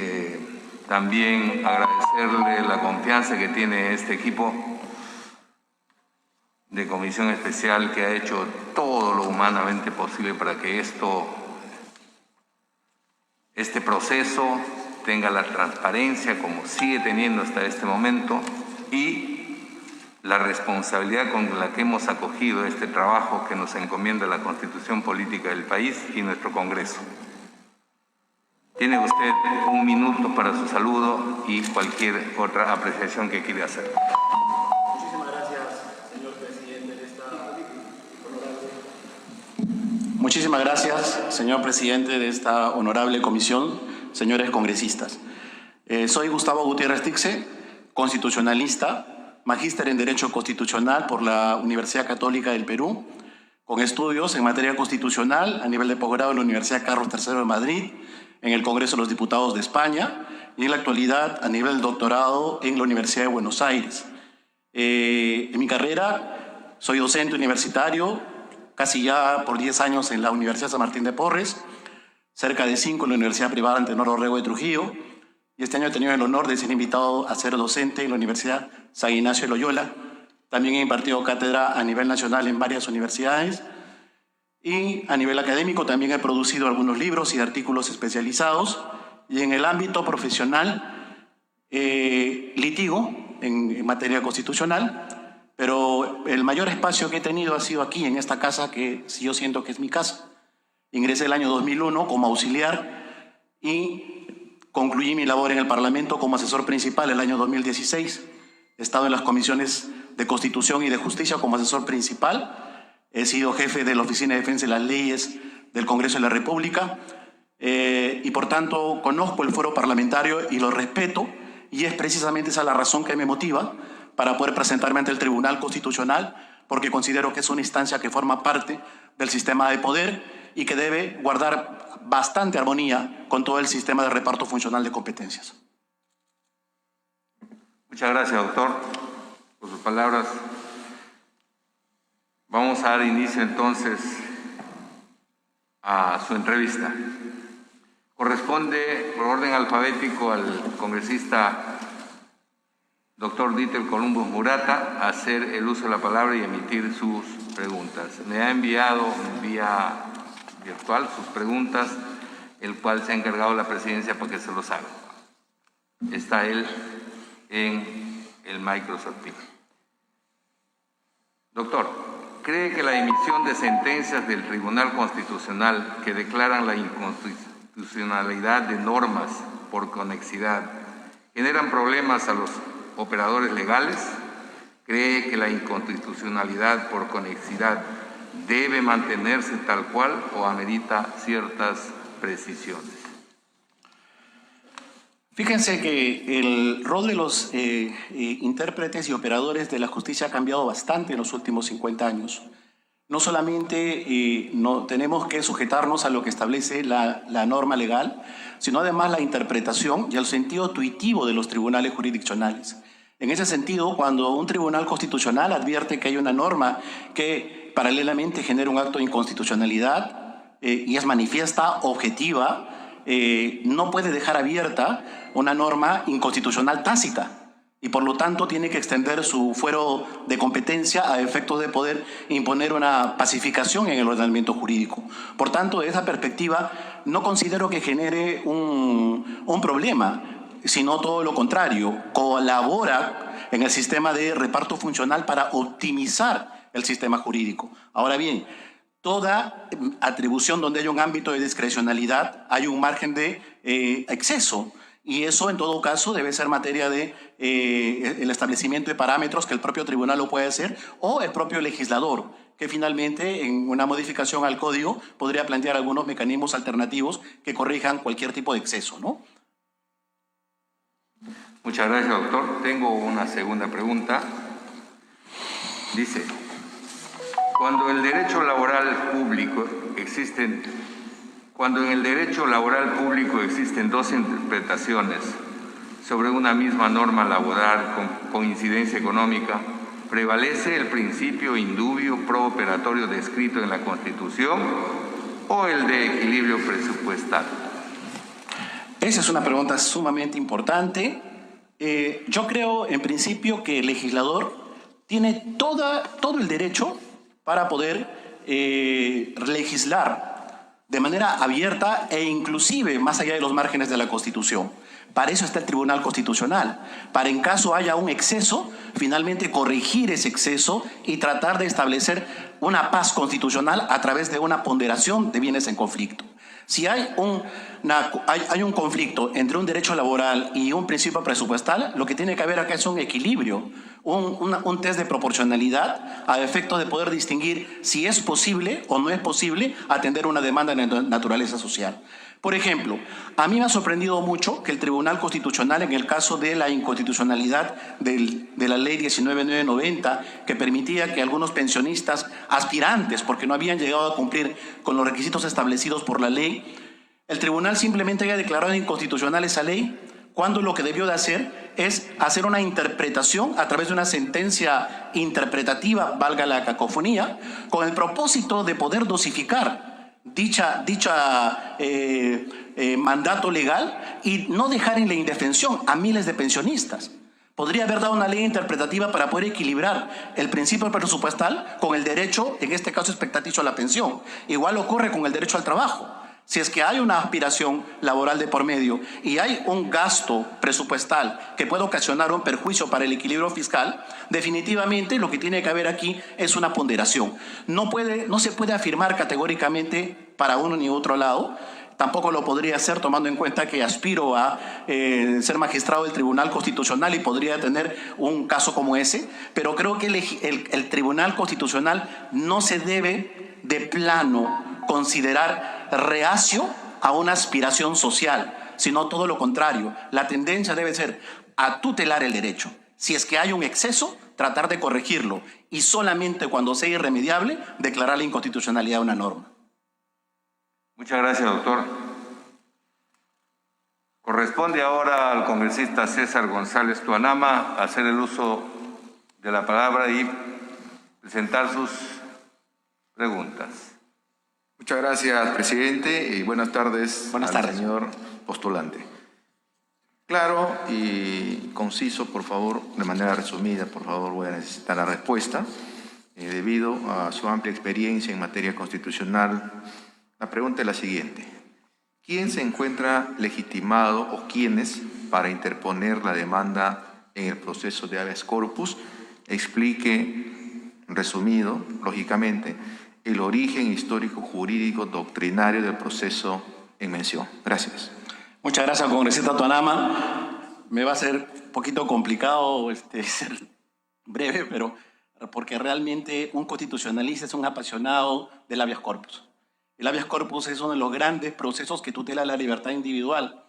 también agradecerle la confianza que tiene este equipo de comisión especial que ha hecho todo lo humanamente posible para que este proceso tenga la transparencia como sigue teniendo hasta este momento y la responsabilidad con la que hemos acogido este trabajo que nos encomienda la Constitución Política del país y nuestro Congreso. Tiene usted 1 minuto para su saludo y cualquier otra apreciación que quiera hacer. Muchísimas gracias, señor presidente de esta honorable... Muchísimas gracias, señor presidente de esta honorable comisión. Señores congresistas, soy Gustavo Gutiérrez Tixe, constitucionalista, magíster en Derecho Constitucional por la Universidad Católica del Perú, con estudios en materia constitucional a nivel de posgrado en la Universidad Carlos III de Madrid, en el Congreso de los Diputados de España y en la actualidad a nivel de doctorado en la Universidad de Buenos Aires. En mi carrera soy docente universitario, casi ya por 10 años en la Universidad San Martín de Porres, cerca de 5 en la Universidad Privada Antenor Orrego de Trujillo, y este año he tenido el honor de ser invitado a ser docente en la Universidad San Ignacio de Loyola. También he impartido cátedra a nivel nacional en varias universidades y a nivel académico también he producido algunos libros y artículos especializados, y en el ámbito profesional litigo en materia constitucional, pero el mayor espacio que he tenido ha sido aquí en esta casa que yo siento que es mi casa. Ingresé el año 2001 como auxiliar y concluí mi labor en el Parlamento como asesor principal el año 2016. He estado en las comisiones de Constitución y de Justicia como asesor principal. He sido jefe de la Oficina de Defensa de las Leyes del Congreso de la República y por tanto conozco el foro parlamentario y lo respeto, y es precisamente esa la razón que me motiva para poder presentarme ante el Tribunal Constitucional, porque considero que es una instancia que forma parte del sistema de poder y que debe guardar bastante armonía con todo el sistema de reparto funcional de competencias. Muchas gracias, doctor, por sus palabras. Vamos a dar inicio entonces a su entrevista. Corresponde, por orden alfabético, al congresista doctor Dieter Columbus Murata hacer el uso de la palabra y emitir sus preguntas. Me ha enviado vía virtual sus preguntas, el cual se ha encargado la presidencia para que se los haga. Está él en el Microsoft Teams. Doctor, ¿cree que la emisión de sentencias del Tribunal Constitucional que declaran la inconstitucionalidad de normas por conexidad generan problemas a los operadores legales? ¿Cree que la inconstitucionalidad por conexidad debe mantenerse tal cual o amerita ciertas precisiones? Fíjense que el rol de los intérpretes y operadores de la justicia ha cambiado bastante en los últimos 50 años. No solamente no tenemos que sujetarnos a lo que establece la norma legal, sino además la interpretación y el sentido tuitivo de los tribunales jurisdiccionales. En ese sentido, cuando un tribunal constitucional advierte que hay una norma que paralelamente genera un acto de inconstitucionalidad y es manifiesta, objetiva, no puede dejar abierta una norma inconstitucional tácita y por lo tanto tiene que extender su fuero de competencia a efectos de poder imponer una pacificación en el ordenamiento jurídico. Por tanto, desde esa perspectiva, no considero que genere un problema, sino todo lo contrario, colabora en el sistema de reparto funcional para optimizar el sistema jurídico. Ahora bien, toda atribución donde haya un ámbito de discrecionalidad, hay un margen de exceso. Y eso, en todo caso, debe ser materia de el establecimiento de parámetros que el propio tribunal lo puede hacer o el propio legislador, que finalmente, en una modificación al código, podría plantear algunos mecanismos alternativos que corrijan cualquier tipo de exceso, ¿no? Muchas gracias, doctor. Tengo una segunda pregunta. Dice, cuando en el derecho laboral público existen dos interpretaciones sobre una misma norma laboral con incidencia económica, ¿prevalece el principio indubio pro operatorio descrito en la Constitución o el de equilibrio presupuestal? Esa es una pregunta sumamente importante. Yo creo, en principio, que el legislador tiene todo el derecho para poder legislar de manera abierta e inclusive más allá de los márgenes de la Constitución. Para eso está el Tribunal Constitucional, para en caso haya un exceso, finalmente corregir ese exceso y tratar de establecer una paz constitucional a través de una ponderación de bienes en conflicto. Si hay un conflicto entre un derecho laboral y un principio presupuestal, lo que tiene que haber acá es un equilibrio, un test de proporcionalidad a efecto de poder distinguir si es posible o no es posible atender una demanda de naturaleza social. Por ejemplo, a mí me ha sorprendido mucho que el Tribunal Constitucional, en el caso de la inconstitucionalidad de la Ley 19.990, que permitía que algunos pensionistas aspirantes, porque no habían llegado a cumplir con los requisitos establecidos por la ley, el Tribunal simplemente haya declarado inconstitucional esa ley, cuando lo que debió de hacer es hacer una interpretación a través de una sentencia interpretativa, valga la cacofonía, con el propósito de poder dosificar dicha mandato legal y no dejar en la indefensión a miles de pensionistas. Podría haber dado una ley interpretativa para poder equilibrar el principio presupuestal con el derecho, en este caso expectaticio, a la pensión. Igual ocurre con el derecho al trabajo. Si es que hay una aspiración laboral de por medio y hay un gasto presupuestal que puede ocasionar un perjuicio para el equilibrio fiscal, definitivamente lo que tiene que haber aquí es una ponderación. No se puede afirmar categóricamente para uno ni otro lado. Tampoco lo podría hacer tomando en cuenta que aspiro a ser magistrado del Tribunal Constitucional y podría tener un caso como ese, pero creo que el Tribunal Constitucional no se debe de plano considerar reacio a una aspiración social, sino todo lo contrario. La tendencia debe ser a tutelar el derecho. Si es que hay un exceso, tratar de corregirlo y solamente cuando sea irremediable, declarar la inconstitucionalidad de una norma. Muchas gracias, doctor. Corresponde ahora al congresista César González Tuanama hacer el uso de la palabra y presentar sus preguntas. Muchas gracias, presidente, y buenas tardes al señor postulante. Claro y conciso, por favor, de manera resumida, por favor, voy a necesitar la respuesta. Debido a su amplia experiencia en materia constitucional, la pregunta es la siguiente. ¿quién se encuentra legitimado o quiénes para interponer la demanda en el proceso de habeas corpus? Explique, resumido, lógicamente, el origen histórico, jurídico, doctrinario del proceso en mención. Gracias. Muchas gracias, congresista Tonama. Me va a ser un poquito complicado ser breve, pero porque realmente un constitucionalista es un apasionado del habeas corpus. El habeas corpus es uno de los grandes procesos que tutela la libertad individual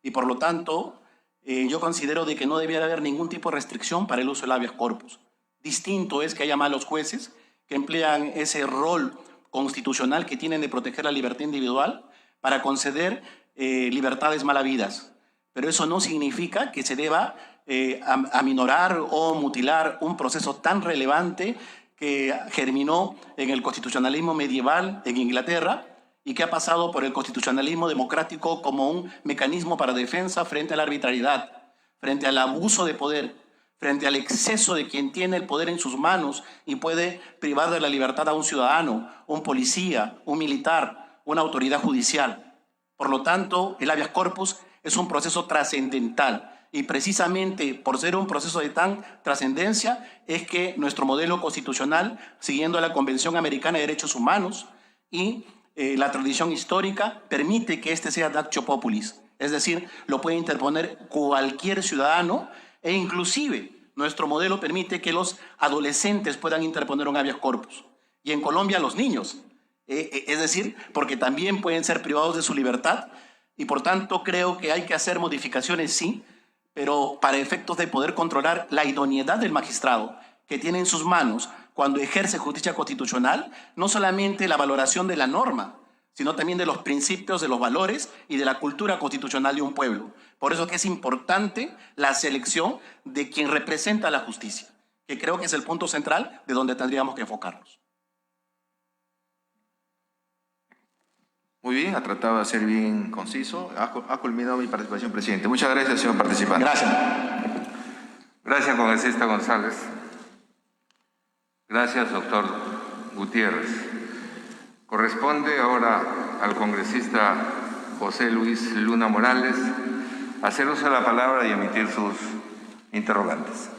y por lo tanto yo considero de que no debiera haber ningún tipo de restricción para el uso del habeas corpus. Distinto es que haya malos jueces que emplean ese rol constitucional que tienen de proteger la libertad individual para conceder libertades mal habidas. Pero eso no significa que se deba aminorar o mutilar un proceso tan relevante que germinó en el constitucionalismo medieval en Inglaterra y que ha pasado por el constitucionalismo democrático como un mecanismo para defensa frente a la arbitrariedad, frente al abuso de poder, frente al exceso de quien tiene el poder en sus manos y puede privar de la libertad a un ciudadano, un policía, un militar, una autoridad judicial. Por lo tanto, el habeas corpus es un proceso trascendental. Y precisamente por ser un proceso de tan trascendencia es que nuestro modelo constitucional, siguiendo la Convención Americana de Derechos Humanos y la tradición histórica, permite que este sea dactio populis. Es decir, lo puede interponer cualquier ciudadano e inclusive nuestro modelo permite que los adolescentes puedan interponer un habeas corpus. Y en Colombia los niños. Es decir, porque también pueden ser privados de su libertad y por tanto creo que hay que hacer modificaciones, sí, pero para efectos de poder controlar la idoneidad del magistrado que tiene en sus manos cuando ejerce justicia constitucional, no solamente la valoración de la norma, sino también de los principios, de los valores y de la cultura constitucional de un pueblo. Por eso que es importante la selección de quien representa la justicia, que creo que es el punto central de donde tendríamos que enfocarnos. Muy bien, ha tratado de ser bien conciso. Ha culminado mi participación, presidente. Muchas gracias, señor participante. Gracias. Gracias, congresista González. Gracias, doctor Gutiérrez. Corresponde ahora al congresista José Luis Luna Morales hacer uso de la palabra y emitir sus interrogantes.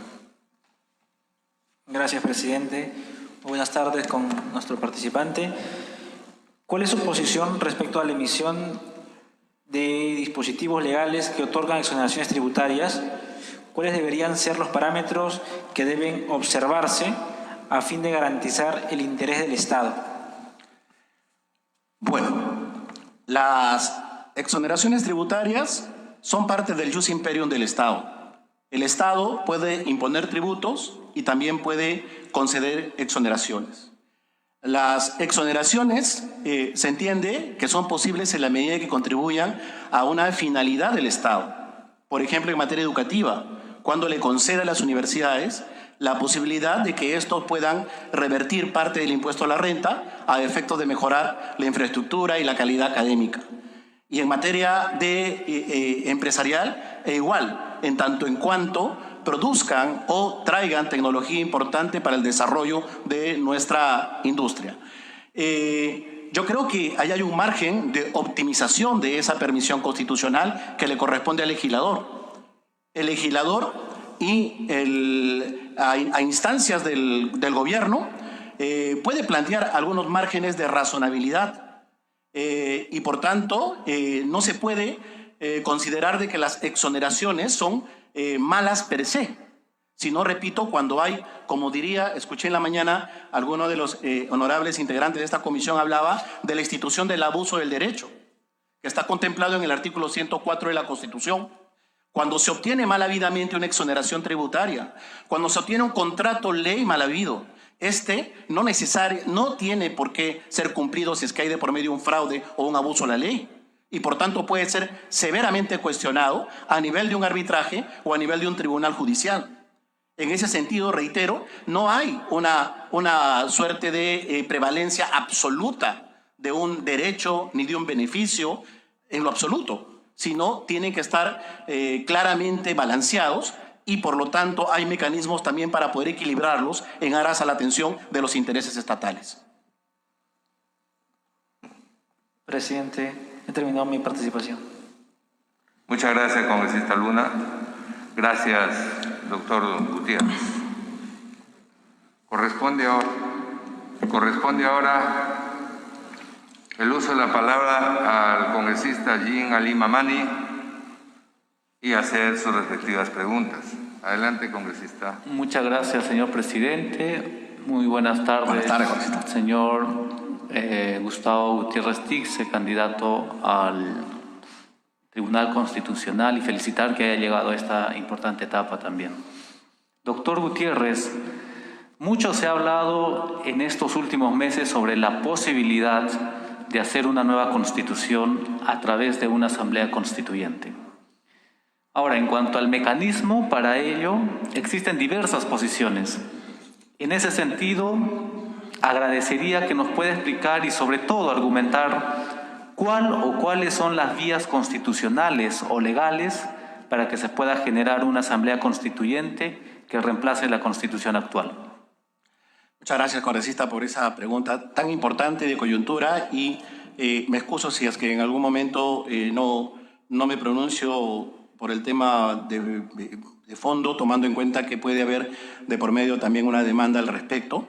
Gracias, presidente. Buenas tardes con nuestro participante. ¿Cuál es su posición respecto a la emisión de dispositivos legales que otorgan exoneraciones tributarias? ¿Cuáles deberían ser los parámetros que deben observarse a fin de garantizar el interés del Estado? Bueno, las exoneraciones tributarias son parte del jus imperium del Estado. El Estado puede imponer tributos y también puede conceder exoneraciones. Las exoneraciones se entiende que son posibles en la medida que contribuyan a una finalidad del Estado. Por ejemplo, en materia educativa, cuando le concede a las universidades la posibilidad de que estos puedan revertir parte del impuesto a la renta a efectos de mejorar la infraestructura y la calidad académica. Y en materia de empresarial, igual, en tanto en cuanto produzcan o traigan tecnología importante para el desarrollo de nuestra industria. Yo creo que ahí hay un margen de optimización de esa permisión constitucional que le corresponde al legislador. El legislador y a instancias del gobierno puede plantear algunos márgenes de razonabilidad y por tanto no se puede considerar de que las exoneraciones son malas per se, sino, repito, cuando hay, como diría, escuché en la mañana, alguno de los honorables integrantes de esta comisión hablaba de la institución del abuso del derecho, que está contemplado en el artículo 104 de la Constitución. Cuando se obtiene mal habilmente una exoneración tributaria, cuando se obtiene un contrato ley mal habido, no tiene por qué ser cumplido si es que hay de por medio un fraude o un abuso a la ley. Y por tanto puede ser severamente cuestionado a nivel de un arbitraje o a nivel de un tribunal judicial. En ese sentido, reitero, no hay una suerte de prevalencia absoluta de un derecho ni de un beneficio en lo absoluto, sino tienen que estar claramente balanceados y por lo tanto hay mecanismos también para poder equilibrarlos en aras a la atención de los intereses estatales. Presidente, He terminado mi participación. Muchas gracias, congresista Luna. Gracias, doctor Gutiérrez. Corresponde ahora el uso de la palabra al congresista Jean Ali Mamani y hacer sus respectivas preguntas. Adelante, congresista. Muchas gracias, señor presidente. Muy buenas tardes. Buenas tardes, congresista. Señor Gustavo Gutiérrez Tixe, candidato al Tribunal Constitucional, y felicitar que haya llegado a esta importante etapa también. Doctor Gutiérrez, mucho se ha hablado en estos últimos meses sobre la posibilidad de hacer una nueva constitución a través de una asamblea constituyente. Ahora, en cuanto al mecanismo para ello, existen diversas posiciones. En ese sentido, agradecería que nos pueda explicar y sobre todo argumentar cuál o cuáles son las vías constitucionales o legales para que se pueda generar una asamblea constituyente que reemplace la Constitución actual. Muchas gracias, congresista, por esa pregunta tan importante de coyuntura y me excuso si es que en algún momento no me pronuncio por el tema de fondo, tomando en cuenta que puede haber de por medio también una demanda al respecto,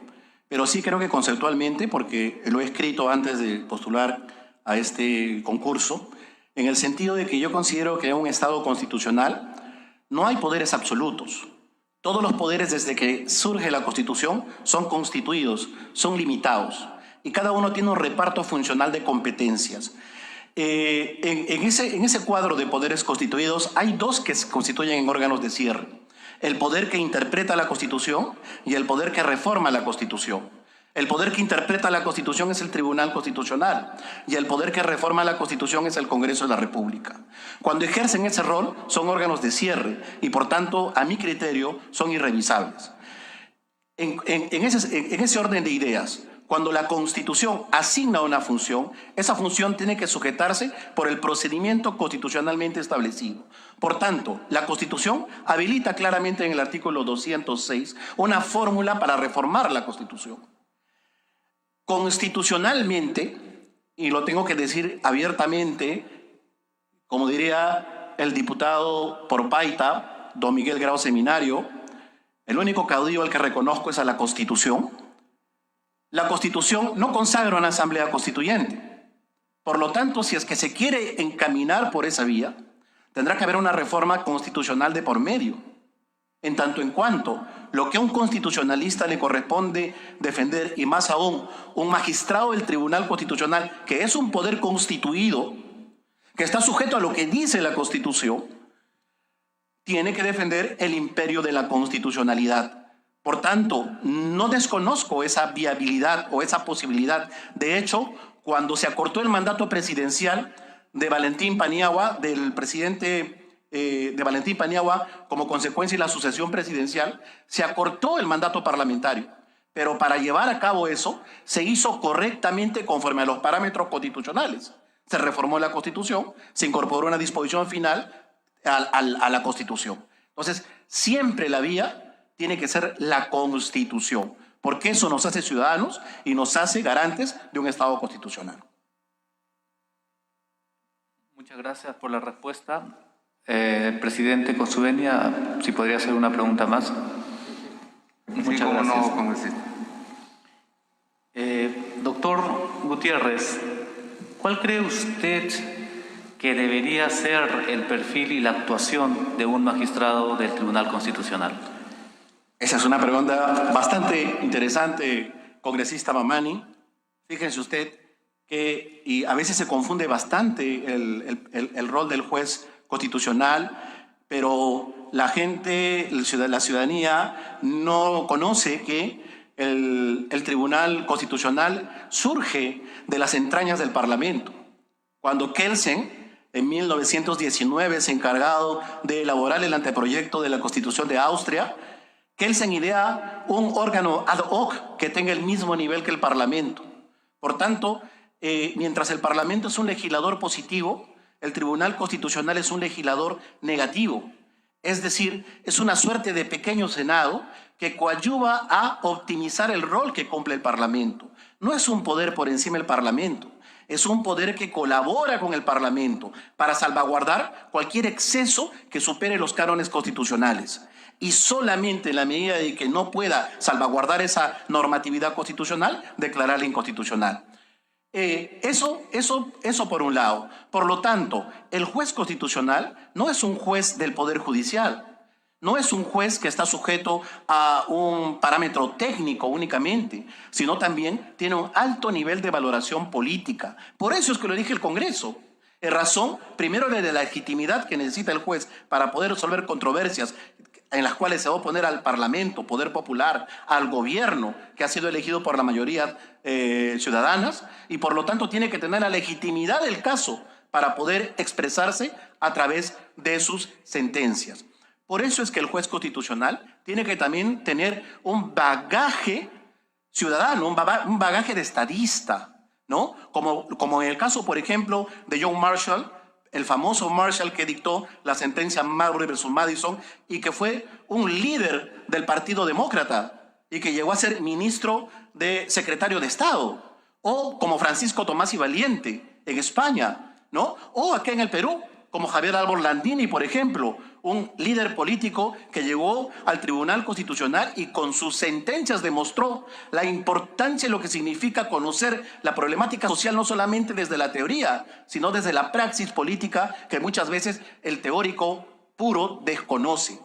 pero sí creo que conceptualmente, porque lo he escrito antes de postular a este concurso, en el sentido de que yo considero que en un Estado constitucional no hay poderes absolutos. Todos los poderes desde que surge la Constitución son constituidos, son limitados y cada uno tiene un reparto funcional de competencias. En ese cuadro de poderes constituidos hay dos que se constituyen en órganos de cierre: el poder que interpreta la Constitución y el poder que reforma la Constitución. El poder que interpreta la Constitución es el Tribunal Constitucional y el poder que reforma la Constitución es el Congreso de la República. Cuando ejercen ese rol son órganos de cierre y por tanto, a mi criterio, son irrevisables. En ese orden de ideas, cuando la Constitución asigna una función, esa función tiene que sujetarse por el procedimiento constitucionalmente establecido. Por tanto, la Constitución habilita claramente en el artículo 206 una fórmula para reformar la Constitución. Constitucionalmente, y lo tengo que decir abiertamente, como diría el diputado por Paita, don Miguel Grau Seminario, el único caudillo al que reconozco es a la Constitución. La Constitución no consagra una asamblea constituyente. Por lo tanto, si es que se quiere encaminar por esa vía, tendrá que haber una reforma constitucional de por medio. En tanto en cuanto lo que a un constitucionalista le corresponde defender, y más aún un magistrado del Tribunal Constitucional, que es un poder constituido, que está sujeto a lo que dice la Constitución, tiene que defender el imperio de la constitucionalidad. Por tanto, no desconozco esa viabilidad o esa posibilidad. De hecho, cuando se acortó el mandato presidencial de Valentín Paniagua, del presidente de Valentín Paniagua, como consecuencia de la sucesión presidencial, se acortó el mandato parlamentario. Pero para llevar a cabo eso, se hizo correctamente conforme a los parámetros constitucionales. Se reformó la Constitución, se incorporó una disposición final a la Constitución. Entonces, siempre la vía tiene que ser la Constitución, porque eso nos hace ciudadanos y nos hace garantes de un Estado constitucional. Muchas gracias por la respuesta. Presidente, con su venia, si podría hacer una pregunta más. Muchas gracias. No, congresista. Doctor Gutiérrez, ¿cuál cree usted que debería ser el perfil y la actuación de un magistrado del Tribunal Constitucional? Esa es una pregunta bastante interesante, congresista Mamani. Fíjense usted que y a veces se confunde bastante el rol del juez constitucional, pero la gente, la ciudadanía no conoce que el Tribunal Constitucional surge de las entrañas del Parlamento. Cuando Kelsen, en 1919, se encargado de elaborar el anteproyecto de la Constitución de Austria, Kelsen idea un órgano ad hoc que tenga el mismo nivel que el Parlamento. Por tanto, mientras el Parlamento es un legislador positivo, el Tribunal Constitucional es un legislador negativo. Es decir, es una suerte de pequeño Senado que coadyuva a optimizar el rol que cumple el Parlamento. No es un poder por encima del Parlamento. Es un poder que colabora con el Parlamento para salvaguardar cualquier exceso que supere los cánones constitucionales. Y solamente en la medida de que no pueda salvaguardar esa normatividad constitucional, declararla inconstitucional. Eso por un lado. Por lo tanto, el juez constitucional no es un juez del Poder Judicial. No es un juez que está sujeto a un parámetro técnico únicamente, sino también tiene un alto nivel de valoración política. Por eso es que lo elige el Congreso. En razón, primero, de la legitimidad que necesita el juez para poder resolver controversias en las cuales se va a oponer al Parlamento, Poder Popular, al gobierno que ha sido elegido por la mayoría ciudadanas, y por lo tanto tiene que tener la legitimidad del caso para poder expresarse a través de sus sentencias. Por eso es que el juez constitucional tiene que también tener un bagaje ciudadano, un bagaje de estadista, ¿no? Como en el caso, por ejemplo, de John Marshall, el famoso Marshall que dictó la sentencia Marbury versus Madison y que fue un líder del Partido Demócrata y que llegó a ser ministro secretario de Estado. O como Francisco Tomás y Valiente en España, ¿no? O aquí en el Perú, como Javier Álvaro Landini, por ejemplo, un líder político que llegó al Tribunal Constitucional y con sus sentencias demostró la importancia de lo que significa conocer la problemática social no solamente desde la teoría, sino desde la praxis política que muchas veces el teórico puro desconoce.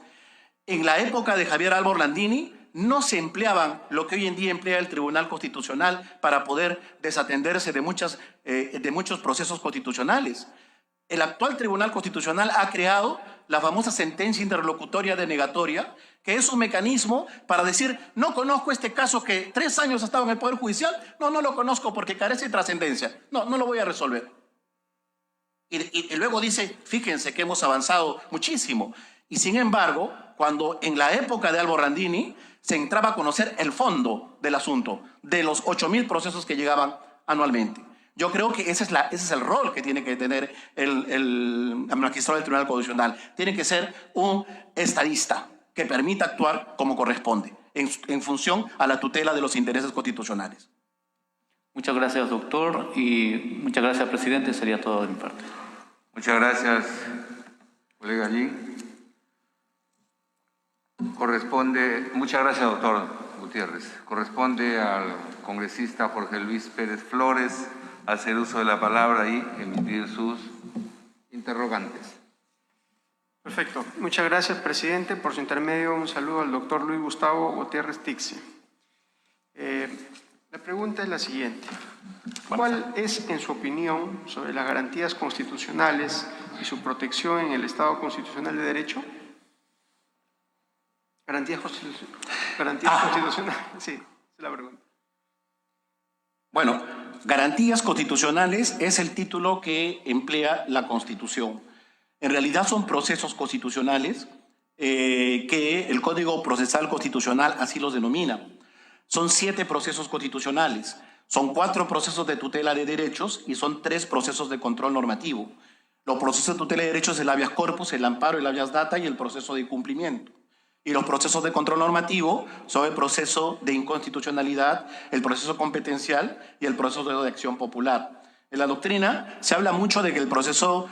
En la época de Javier Álvaro Landini no se empleaban lo que hoy en día emplea el Tribunal Constitucional para poder desatenderse de muchos procesos constitucionales. El actual Tribunal Constitucional ha creado la famosa sentencia interlocutoria denegatoria, que es un mecanismo para decir, no conozco este caso que 3 años ha estado en el Poder Judicial, no lo conozco porque carece de trascendencia, no lo voy a resolver. Y luego dice, fíjense que hemos avanzado muchísimo. Y sin embargo, cuando en la época de Álvaro Landini se entraba a conocer el fondo del asunto, de los 8.000 procesos que llegaban anualmente. Yo creo que ese es el rol que tiene que tener el magistrado del Tribunal Constitucional. Tiene que ser un estadista que permita actuar como corresponde, en función a la tutela de los intereses constitucionales. Muchas gracias, doctor, y muchas gracias, presidente. Sería todo de mi parte. Muchas gracias, colega Lin. Muchas gracias, doctor Gutiérrez. Corresponde al congresista Jorge Luis Pérez Flores hacer uso de la palabra y emitir sus interrogantes. Perfecto. Muchas gracias, presidente. Por su intermedio, un saludo al doctor Luis Gustavo Gutiérrez Tixe. La pregunta es la siguiente. ¿Cuál es, en su opinión, sobre las garantías constitucionales y su protección en el Estado constitucional de Derecho? ¿Garantías constitucionales? Sí, es la pregunta. Bueno, garantías constitucionales es el título que emplea la Constitución. En realidad son procesos constitucionales que el Código Procesal Constitucional así los denomina. Son 7 procesos constitucionales, son 4 procesos de tutela de derechos y son 3 procesos de control normativo. Los procesos de tutela de derechos, el habeas corpus, el amparo, el habeas data y el proceso de cumplimiento. Y los procesos de control normativo son el proceso de inconstitucionalidad, el proceso competencial y el proceso de acción popular. En la doctrina se habla mucho de que el proceso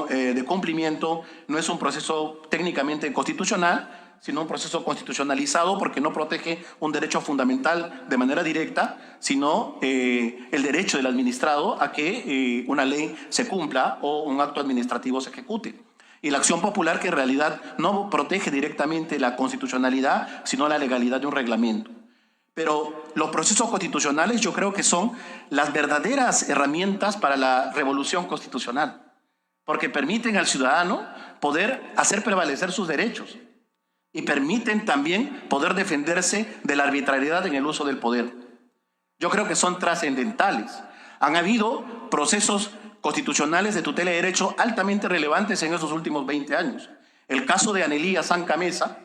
de cumplimiento no es un proceso técnicamente constitucional, sino un proceso constitucionalizado porque no protege un derecho fundamental de manera directa, sino el derecho del administrado a que una ley se cumpla o un acto administrativo se ejecute. Y la acción popular, que en realidad no protege directamente la constitucionalidad, sino la legalidad de un reglamento. Pero los procesos constitucionales yo creo que son las verdaderas herramientas para la revolución constitucional, porque permiten al ciudadano poder hacer prevalecer sus derechos y permiten también poder defenderse de la arbitrariedad en el uso del poder. Yo creo que son trascendentales. Han habido procesos constitucionales de tutela de derecho altamente relevantes en esos últimos 20 años. El caso de Anelía Sanca Mesa,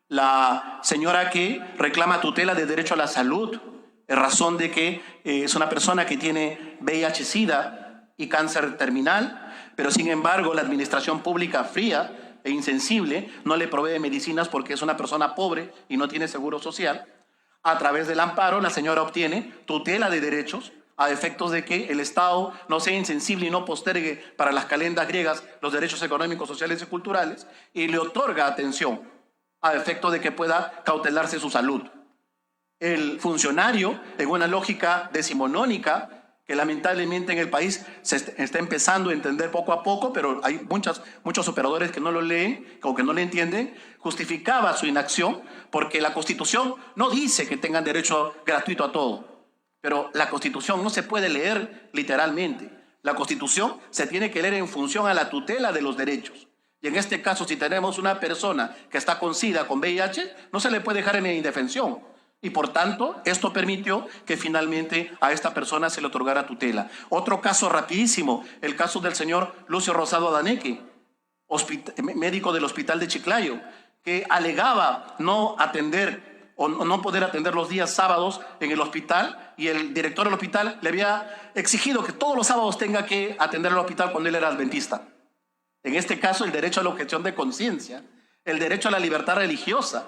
la señora que reclama tutela de derecho a la salud, en razón de que es una persona que tiene VIH-Sida y cáncer terminal, pero sin embargo la administración pública fría e insensible no le provee medicinas porque es una persona pobre y no tiene seguro social. A través del amparo, la señora obtiene tutela de derechos a efectos de que el Estado no sea insensible y no postergue para las calendas griegas los derechos económicos, sociales y culturales, y le otorga atención a efectos de que pueda cautelarse su salud. El funcionario, en una lógica decimonónica, que lamentablemente en el país se está empezando a entender poco a poco, pero hay muchos operadores que no lo leen o que no le entienden, justificaba su inacción porque la Constitución no dice que tengan derecho gratuito a todo, pero la Constitución no se puede leer literalmente. La Constitución se tiene que leer en función a la tutela de los derechos. Y en este caso, si tenemos una persona que está con SIDA, con VIH, no se le puede dejar en indefensión. Y por tanto, esto permitió que finalmente a esta persona se le otorgara tutela. Otro caso rapidísimo, el caso del señor Lucio Rosado Adaneque, médico del hospital de Chiclayo, que alegaba no atender o no poder atender los días sábados en el hospital, y el director del hospital le había exigido que todos los sábados tenga que atender al hospital cuando él era adventista. En este caso, el derecho a la objeción de conciencia, el derecho a la libertad religiosa,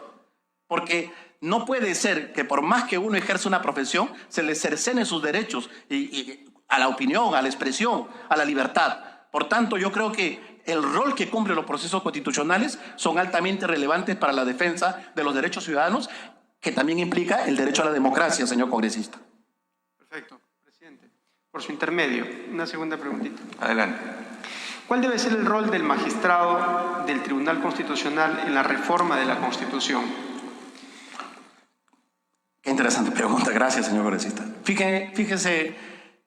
porque no puede ser que por más que uno ejerza una profesión, se le cercenen sus derechos y a la opinión, a la expresión, a la libertad. Por tanto, yo creo que el rol que cumplen los procesos constitucionales son altamente relevantes para la defensa de los derechos ciudadanos, que también implica el derecho a la democracia, señor congresista. Perfecto, presidente. Por su intermedio, una segunda preguntita. Adelante. ¿Cuál debe ser el rol del magistrado del Tribunal Constitucional en la reforma de la Constitución? Qué interesante pregunta, gracias, señor congresista. Fíjese,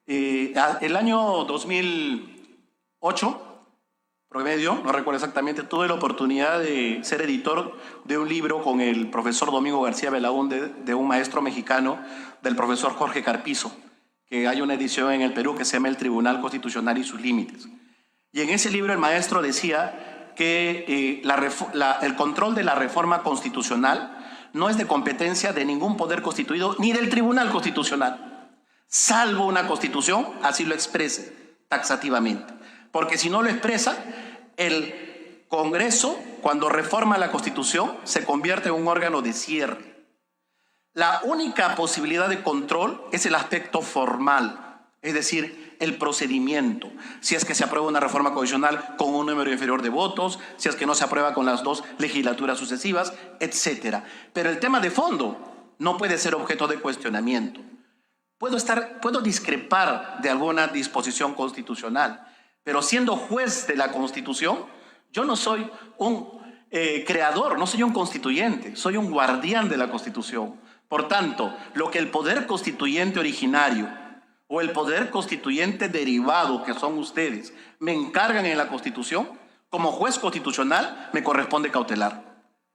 el año 2008, promedio, no recuerdo exactamente, tuve la oportunidad de ser editor de un libro con el profesor Domingo García Belaúnde, de un maestro mexicano, del profesor Jorge Carpizo, que hay una edición en el Perú que se llama El Tribunal Constitucional y sus límites. Y en ese libro el maestro decía que el control de la reforma constitucional no es de competencia de ningún poder constituido ni del Tribunal Constitucional, salvo una Constitución así lo exprese taxativamente. Porque si no lo expresa, el Congreso, cuando reforma la Constitución, se convierte en un órgano de cierre. La única posibilidad de control es el aspecto formal, es decir, el procedimiento. Si es que se aprueba una reforma constitucional con un número inferior de votos, si es que no se aprueba con las dos legislaturas sucesivas, etc. Pero el tema de fondo no puede ser objeto de cuestionamiento. Puedo discrepar de alguna disposición constitucional, pero siendo juez de la Constitución, yo no soy un creador, no soy un constituyente, soy un guardián de la Constitución. Por tanto, lo que el poder constituyente originario o el poder constituyente derivado, que son ustedes, me encargan en la Constitución, como juez constitucional me corresponde cautelar.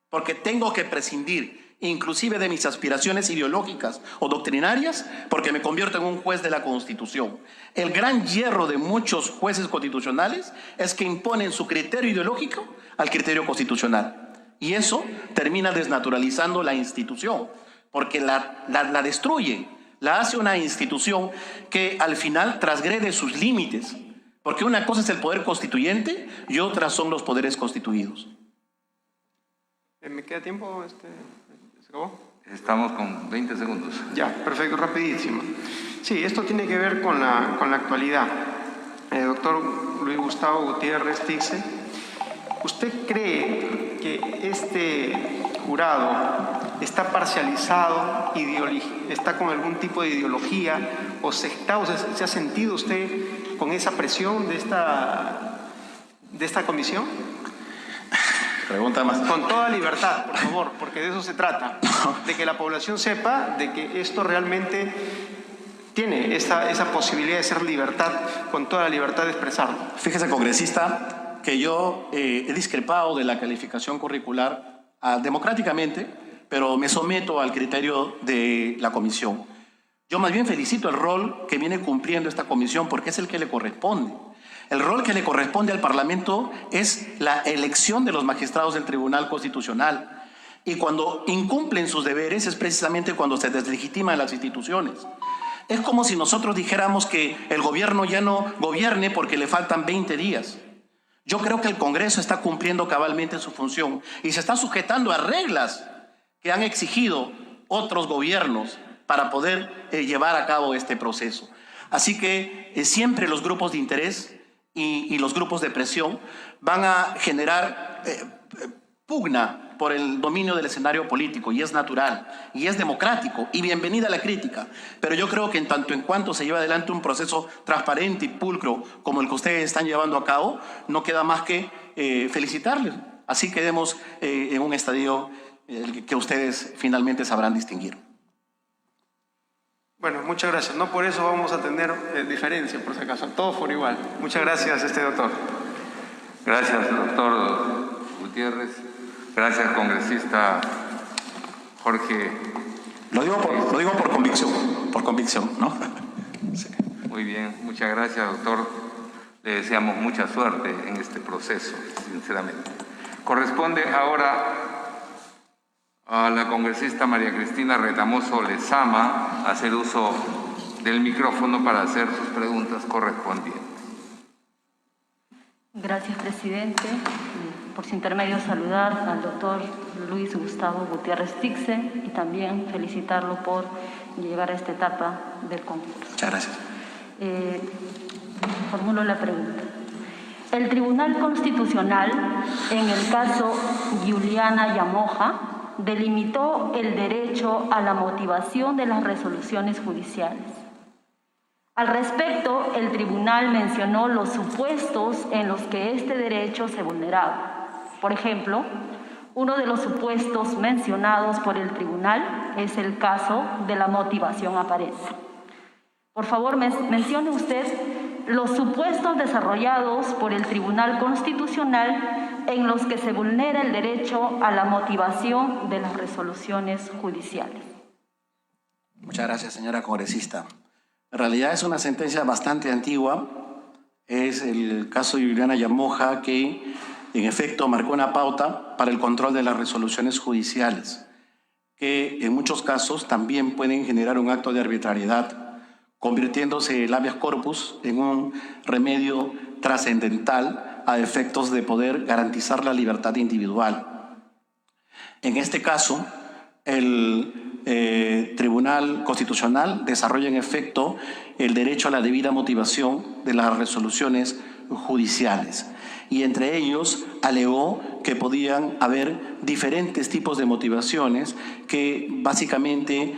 Porque tengo que prescindir inclusive de mis aspiraciones ideológicas o doctrinarias, porque me convierto en un juez de la Constitución. El gran hierro de muchos jueces constitucionales es que imponen su criterio ideológico al criterio constitucional. Y eso termina desnaturalizando la institución, porque la destruye. La hace una institución que al final transgrede sus límites, porque una cosa es el poder constituyente y otras son los poderes constituidos. ¿Me queda tiempo? ¿Se acabó? Estamos con 20 segundos. Ya, perfecto, rapidísimo. Sí, esto tiene que ver con la actualidad. Doctor Luis Gustavo Gutiérrez Tixe, ¿usted cree que este jurado está parcializado, está con algún tipo de ideología o sectario? ¿Se ha sentido usted con esa presión de esta comisión? Pregunta más. Con toda libertad, por favor, porque de eso se trata. De que la población sepa de que esto realmente tiene esa posibilidad de ser libertad, con toda la libertad de expresarlo. Fíjese, congresista, que yo he discrepado de la calificación curricular democráticamente, pero me someto al criterio de la comisión. Yo más bien felicito el rol que viene cumpliendo esta comisión, porque es el que le corresponde. El rol que le corresponde al Parlamento es la elección de los magistrados del Tribunal Constitucional. Y cuando incumplen sus deberes es precisamente cuando se deslegitiman las instituciones. Es como si nosotros dijéramos que el gobierno ya no gobierne porque le faltan 20 días. Yo creo que el Congreso está cumpliendo cabalmente su función y se está sujetando a reglas que han exigido otros gobiernos para poder llevar a cabo este proceso. Así que siempre los grupos de interés y los grupos de presión van a generar pugna por el dominio del escenario político, y es natural, y es democrático, y bienvenida la crítica. Pero yo creo que en tanto en cuanto se lleva adelante un proceso transparente y pulcro como el que ustedes están llevando a cabo, no queda más que felicitarles. Así quedemos en un estadio que ustedes finalmente sabrán distinguir. Bueno, muchas gracias. No por eso vamos a tener diferencia, por si acaso. Todos por igual. Muchas gracias, doctor. Gracias, doctor Gutiérrez. Gracias, congresista Jorge. Lo digo por convicción, ¿no? Sí. Muy bien, muchas gracias, doctor. Le deseamos mucha suerte en este proceso, sinceramente. Corresponde ahora a la congresista María Cristina Retamoso Lezama hacer uso del micrófono para hacer sus preguntas correspondientes. Gracias, presidente. Por su intermedio, saludar al doctor Luis Gustavo Gutiérrez Tixe y también felicitarlo por llegar a esta etapa del concurso. Muchas gracias. Formulo la pregunta. El Tribunal Constitucional, en el caso Giuliana Yamoja, delimitó el derecho a la motivación de las resoluciones judiciales. Al respecto, el tribunal mencionó los supuestos en los que este derecho se vulneraba. Por ejemplo, uno de los supuestos mencionados por el tribunal es el caso de la motivación aparente. Por favor, mencione usted los supuestos desarrollados por el Tribunal Constitucional en los que se vulnera el derecho a la motivación de las resoluciones judiciales. Muchas gracias, señora congresista. En realidad es una sentencia bastante antigua. Es el caso de Giuliana Yamoja que, en efecto, marcó una pauta para el control de las resoluciones judiciales, que en muchos casos también pueden generar un acto de arbitrariedad, convirtiéndose el habeas corpus en un remedio trascendental a efectos de poder garantizar la libertad individual. En este caso, el Tribunal Constitucional desarrolla en efecto el derecho a la debida motivación de las resoluciones judiciales, y entre ellos alegó que podían haber diferentes tipos de motivaciones que básicamente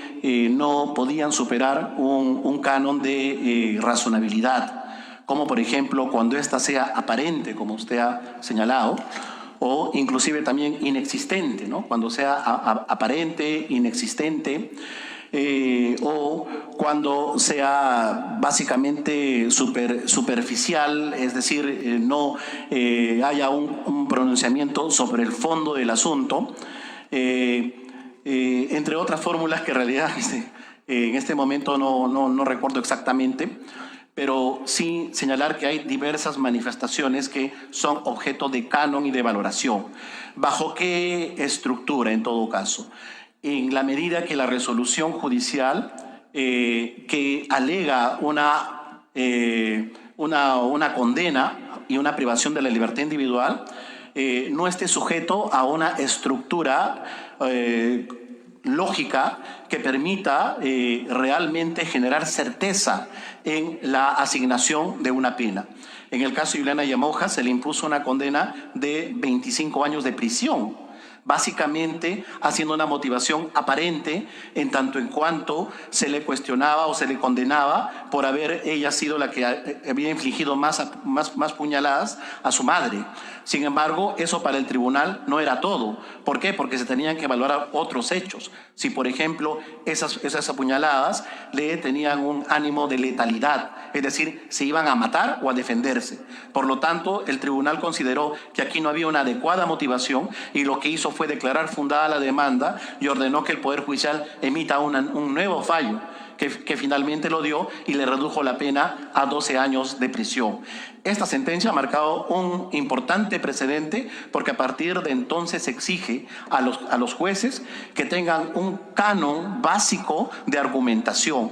no podían superar un canon de razonabilidad, como por ejemplo cuando ésta sea aparente, como usted ha señalado, o inclusive también inexistente, ¿no? Cuando sea aparente, inexistente, o cuando sea básicamente superficial, es decir, no haya un pronunciamiento sobre el fondo del asunto, entre otras fórmulas que en realidad en este momento no recuerdo exactamente, pero sí señalar que hay diversas manifestaciones que son objeto de canon y de valoración. ¿Bajo qué estructura, en todo caso? En la medida que la resolución judicial que alega una condena y una privación de la libertad individual no esté sujeto a una estructura lógica que permita realmente generar certeza en la asignación de una pena. En el caso de Giuliana Yamoja se le impuso una condena de 25 años de prisión, básicamente haciendo una motivación aparente en tanto en cuanto se le cuestionaba o se le condenaba por haber ella sido la que había infligido más puñaladas a su madre. Sin embargo, eso para el tribunal no era todo. ¿Por qué? Porque se tenían que evaluar otros hechos. Si, por ejemplo, esas apuñaladas le tenían un ánimo de letalidad, es decir, se iban a matar o a defenderse. Por lo tanto, el tribunal consideró que aquí no había una adecuada motivación y lo que hizo fue declarar fundada la demanda y ordenó que el Poder Judicial emita un nuevo fallo que finalmente lo dio y le redujo la pena a 12 años de prisión. Esta sentencia ha marcado un importante precedente porque a partir de entonces se exige a los jueces que tengan un canon básico de argumentación,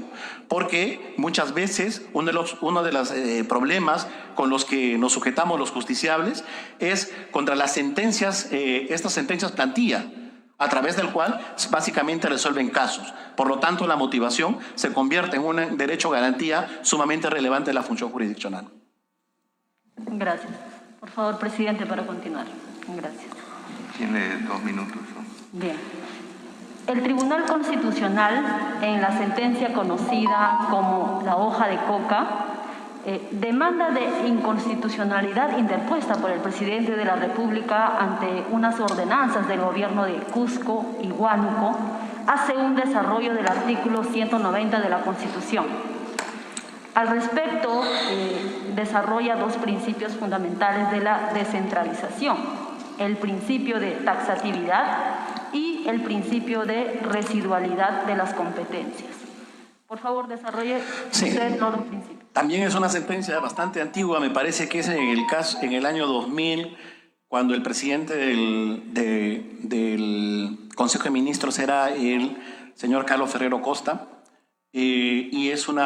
porque muchas veces uno de los problemas con los que nos sujetamos los justiciables es contra las sentencias, estas sentencias plantilla. a través del cual básicamente resuelven casos. Por lo tanto, la motivación se convierte en un derecho garantía sumamente relevante de la función jurisdiccional. Gracias. Por favor, presidente, para continuar. Gracias. Tiene 2 minutos, ¿no? Bien. El Tribunal Constitucional, en la sentencia conocida como la hoja de coca, demanda de inconstitucionalidad interpuesta por el presidente de la República ante unas ordenanzas del gobierno de Cusco y Huánuco, hace un desarrollo del artículo 190 de la Constitución. Al respecto, desarrolla 2 principios fundamentales de la descentralización: el principio de taxatividad y el principio de residualidad de las competencias. Por favor, desarrolle usted los 2 principios. También es una sentencia bastante antigua, me parece que es en el año 2000, cuando el presidente del Consejo de Ministros era el señor Carlos Ferrero Costa, y es un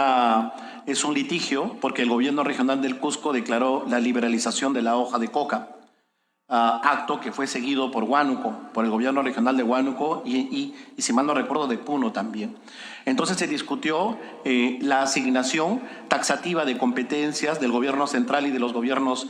litigio porque el gobierno regional del Cusco declaró la liberalización de la hoja de coca, acto que fue seguido por Huánuco, por el gobierno regional de Huánuco y si mal no recuerdo, de Puno también. Entonces se discutió la asignación taxativa de competencias del gobierno central y de los gobiernos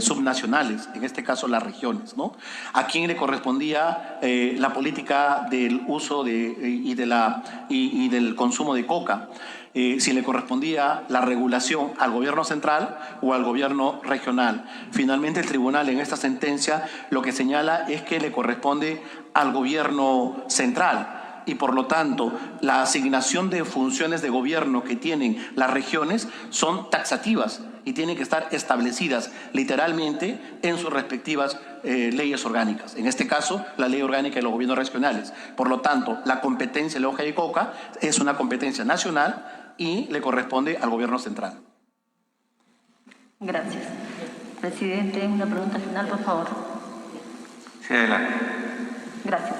subnacionales, en este caso las regiones, ¿no? A quién le correspondía la política del uso y del consumo de coca. Si le correspondía la regulación al gobierno central o al gobierno regional. Finalmente el tribunal en esta sentencia lo que señala es que le corresponde al gobierno central y por lo tanto la asignación de funciones de gobierno que tienen las regiones son taxativas y tienen que estar establecidas literalmente en sus respectivas leyes orgánicas. En este caso, la ley orgánica de los gobiernos regionales. Por lo tanto, la competencia de la hoja de coca es una competencia nacional y le corresponde al gobierno central. Gracias. Presidente, una pregunta final, por favor. Sí, adelante. Gracias.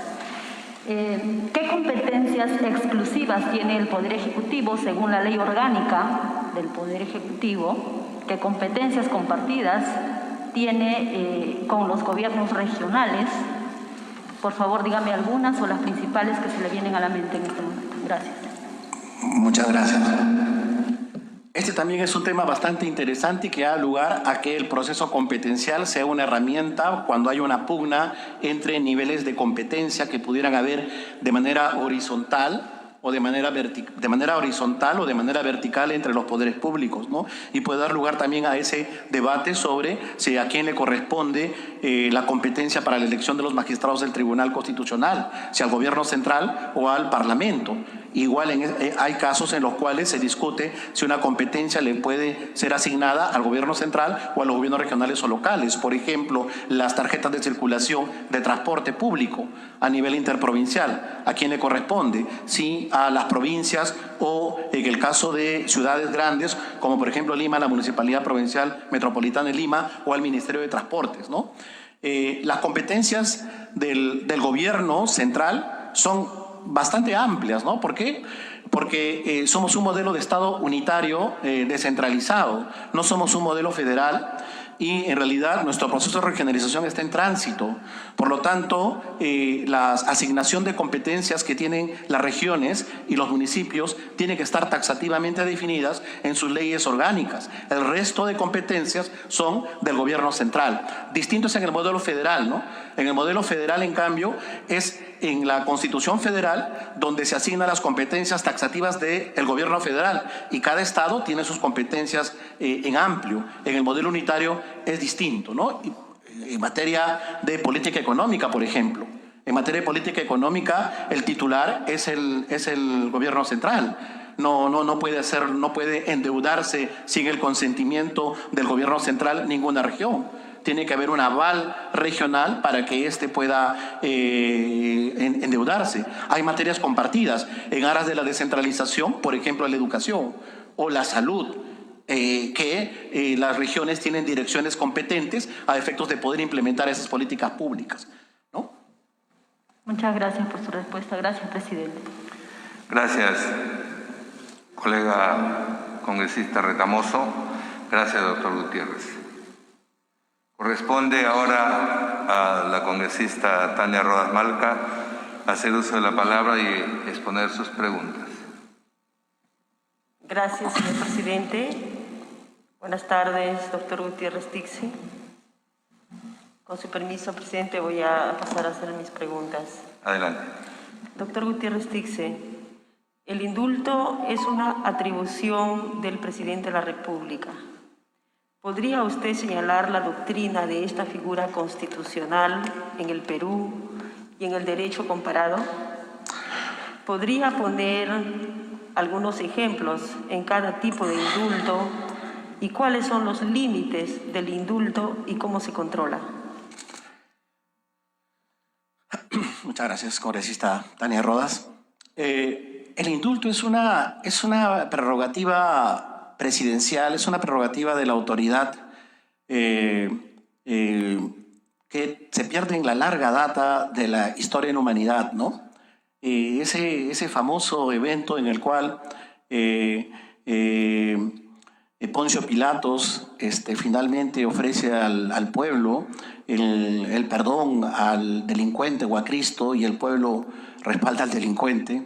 ¿Qué competencias exclusivas tiene el Poder Ejecutivo según la ley orgánica del Poder Ejecutivo? ¿Qué competencias compartidas tiene con los gobiernos regionales? Por favor, dígame algunas o las principales que se le vienen a la mente en este momento. Gracias. Muchas gracias. Este también es un tema bastante interesante y que da lugar a que el proceso competencial sea una herramienta cuando hay una pugna entre niveles de competencia que pudieran haber de manera horizontal o de manera horizontal o de manera vertical entre los poderes públicos, ¿no? Y puede dar lugar también a ese debate sobre si a quién le corresponde la competencia para la elección de los magistrados del Tribunal Constitucional, si al gobierno central o al Parlamento. Igual hay casos en los cuales se discute si una competencia le puede ser asignada al gobierno central o a los gobiernos regionales o locales. Por ejemplo, las tarjetas de circulación de transporte público a nivel interprovincial, ¿a quién le corresponde? Si a las provincias o en el caso de ciudades grandes, como por ejemplo Lima, la Municipalidad Provincial Metropolitana de Lima o al Ministerio de Transportes, ¿no? Las competencias del gobierno central son bastante amplias, ¿no? ¿Por qué? Porque somos un modelo de Estado unitario descentralizado, no somos un modelo federal y en realidad nuestro proceso de regionalización está en tránsito. Por lo tanto, la asignación de competencias que tienen las regiones y los municipios tiene que estar taxativamente definidas en sus leyes orgánicas. El resto de competencias son del gobierno central. Distinto es en el modelo federal, ¿no? En el modelo federal, en cambio, es en la Constitución Federal donde se asignan las competencias taxativas del gobierno federal y cada estado tiene sus competencias en amplio. En el modelo unitario es distinto, ¿no? En materia de política económica, por ejemplo. En materia de política económica, el titular es el gobierno central. No puede endeudarse sin el consentimiento del gobierno central ninguna región. Tiene que haber un aval regional para que éste pueda endeudarse. Hay materias compartidas en aras de la descentralización, por ejemplo, la educación o la salud, que las regiones tienen direcciones competentes a efectos de poder implementar esas políticas públicas, ¿no? Muchas gracias por su respuesta. Gracias, presidente. Gracias, colega congresista Retamoso. Gracias, doctor Gutiérrez. Corresponde ahora a la congresista Tania Rodas Malca hacer uso de la palabra y exponer sus preguntas. Gracias, señor presidente. Buenas tardes, doctor Gutiérrez Tixe. Con su permiso, presidente, voy a pasar a hacer mis preguntas. Adelante. Doctor Gutiérrez Tixe, el indulto es una atribución del presidente de la República. ¿Podría usted señalar la doctrina de esta figura constitucional en el Perú y en el derecho comparado? ¿Podría poner algunos ejemplos en cada tipo de indulto y cuáles son los límites del indulto y cómo se controla? Muchas gracias, congresista Tania Rodas. El indulto es una prerrogativa presidencial, es una prerrogativa de la autoridad que se pierde en la larga data de la historia en humanidad, ¿no? Ese famoso evento en el cual Poncio Pilatos finalmente ofrece al pueblo el perdón al delincuente o a Cristo y el pueblo respalda al delincuente,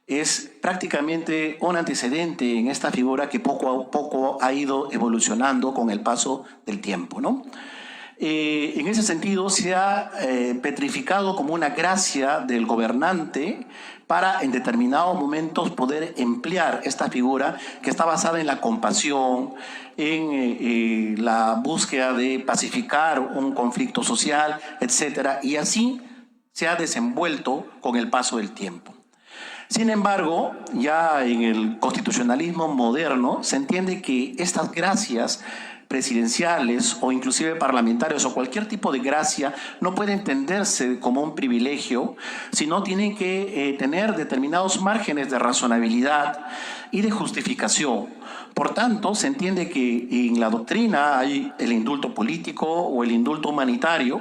es prácticamente un antecedente en esta figura que poco a poco ha ido evolucionando con el paso del tiempo, ¿no? En ese sentido se ha petrificado como una gracia del gobernante para en determinados momentos poder emplear esta figura que está basada en la compasión, en la búsqueda de pacificar un conflicto social, etc. Y así se ha desenvuelto con el paso del tiempo. Sin embargo, ya en el constitucionalismo moderno se entiende que estas gracias presidenciales o inclusive parlamentarios o cualquier tipo de gracia no puede entenderse como un privilegio, sino tienen que tener determinados márgenes de razonabilidad y de justificación. Por tanto, se entiende que en la doctrina hay el indulto político o el indulto humanitario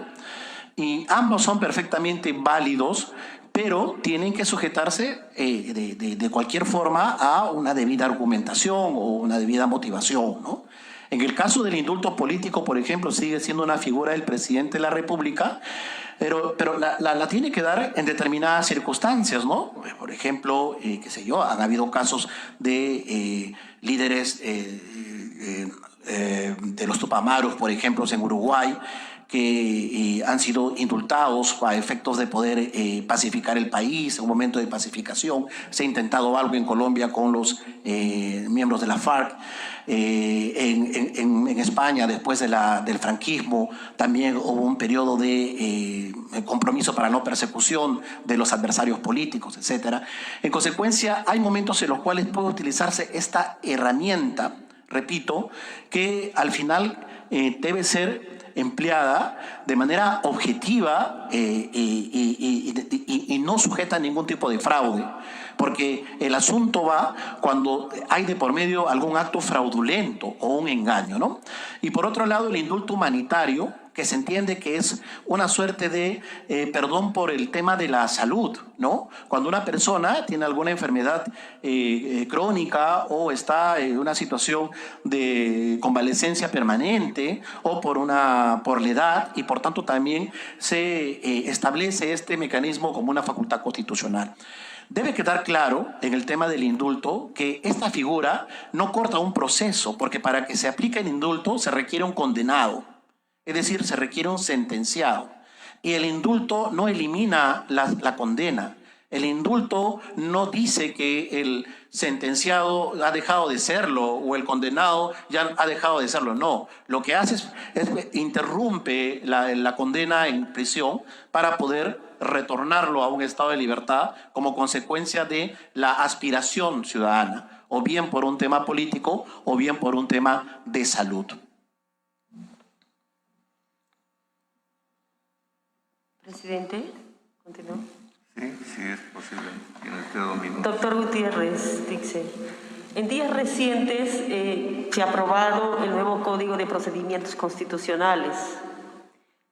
y ambos son perfectamente válidos, pero tienen que sujetarse de cualquier forma a una debida argumentación o una debida motivación, ¿no? En el caso del indulto político, por ejemplo, sigue siendo una figura del presidente de la República, pero la tiene que dar en determinadas circunstancias, ¿no? Por ejemplo, qué sé yo, han habido casos de líderes de los Tupamaros, por ejemplo, en Uruguay, que han sido indultados a efectos de poder pacificar el país, en un momento de pacificación. Se ha intentado algo en Colombia con los miembros de la FARC. En España, después del franquismo, también hubo un periodo de compromiso para no persecución de los adversarios políticos, etc. En consecuencia, hay momentos en los cuales puede utilizarse esta herramienta, repito, que al final debe ser empleada de manera objetiva y no sujeta a ningún tipo de fraude, porque el asunto va cuando hay de por medio algún acto fraudulento o un engaño, ¿no? Y por otro lado, el indulto humanitario, que se entiende que es una suerte de perdón por el tema de la salud, ¿no? Cuando una persona tiene alguna enfermedad crónica o está en una situación de convalecencia permanente o por la edad, y por tanto también se establece este mecanismo como una facultad constitucional. Debe quedar claro en el tema del indulto que esta figura no corta un proceso, porque para que se aplique el indulto se requiere un condenado. Es decir, se requiere un sentenciado. Y el indulto no elimina la condena. El indulto no dice que el sentenciado ha dejado de serlo o el condenado ya ha dejado de serlo. No, lo que hace es interrumpe la condena en prisión para poder retornarlo a un estado de libertad como consecuencia de la aspiración ciudadana, o bien por un tema político o bien por un tema de salud. Presidente, continúo. Sí, sí es posible. Tiene usted 2 minutos. Doctor Gutiérrez Tixe, en días recientes se ha aprobado el nuevo Código de Procedimientos Constitucionales.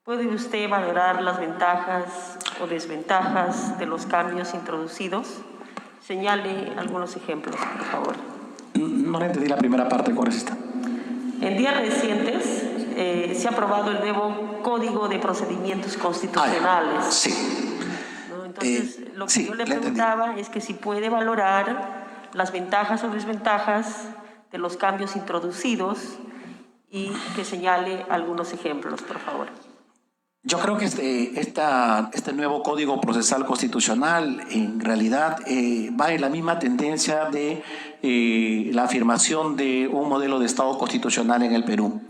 ¿Puede usted valorar las ventajas o desventajas de los cambios introducidos? Señale algunos ejemplos, por favor. No le entendí la primera parte, congresista. En días recientes se ha aprobado el nuevo Código de Procedimientos Constitucionales. Sí. ¿No? Entonces, lo que yo le preguntaba es que si puede valorar las ventajas o desventajas de los cambios introducidos y que señale algunos ejemplos, por favor. Yo creo que este nuevo Código Procesal Constitucional en realidad va en la misma tendencia de la afirmación de un modelo de Estado constitucional en el Perú.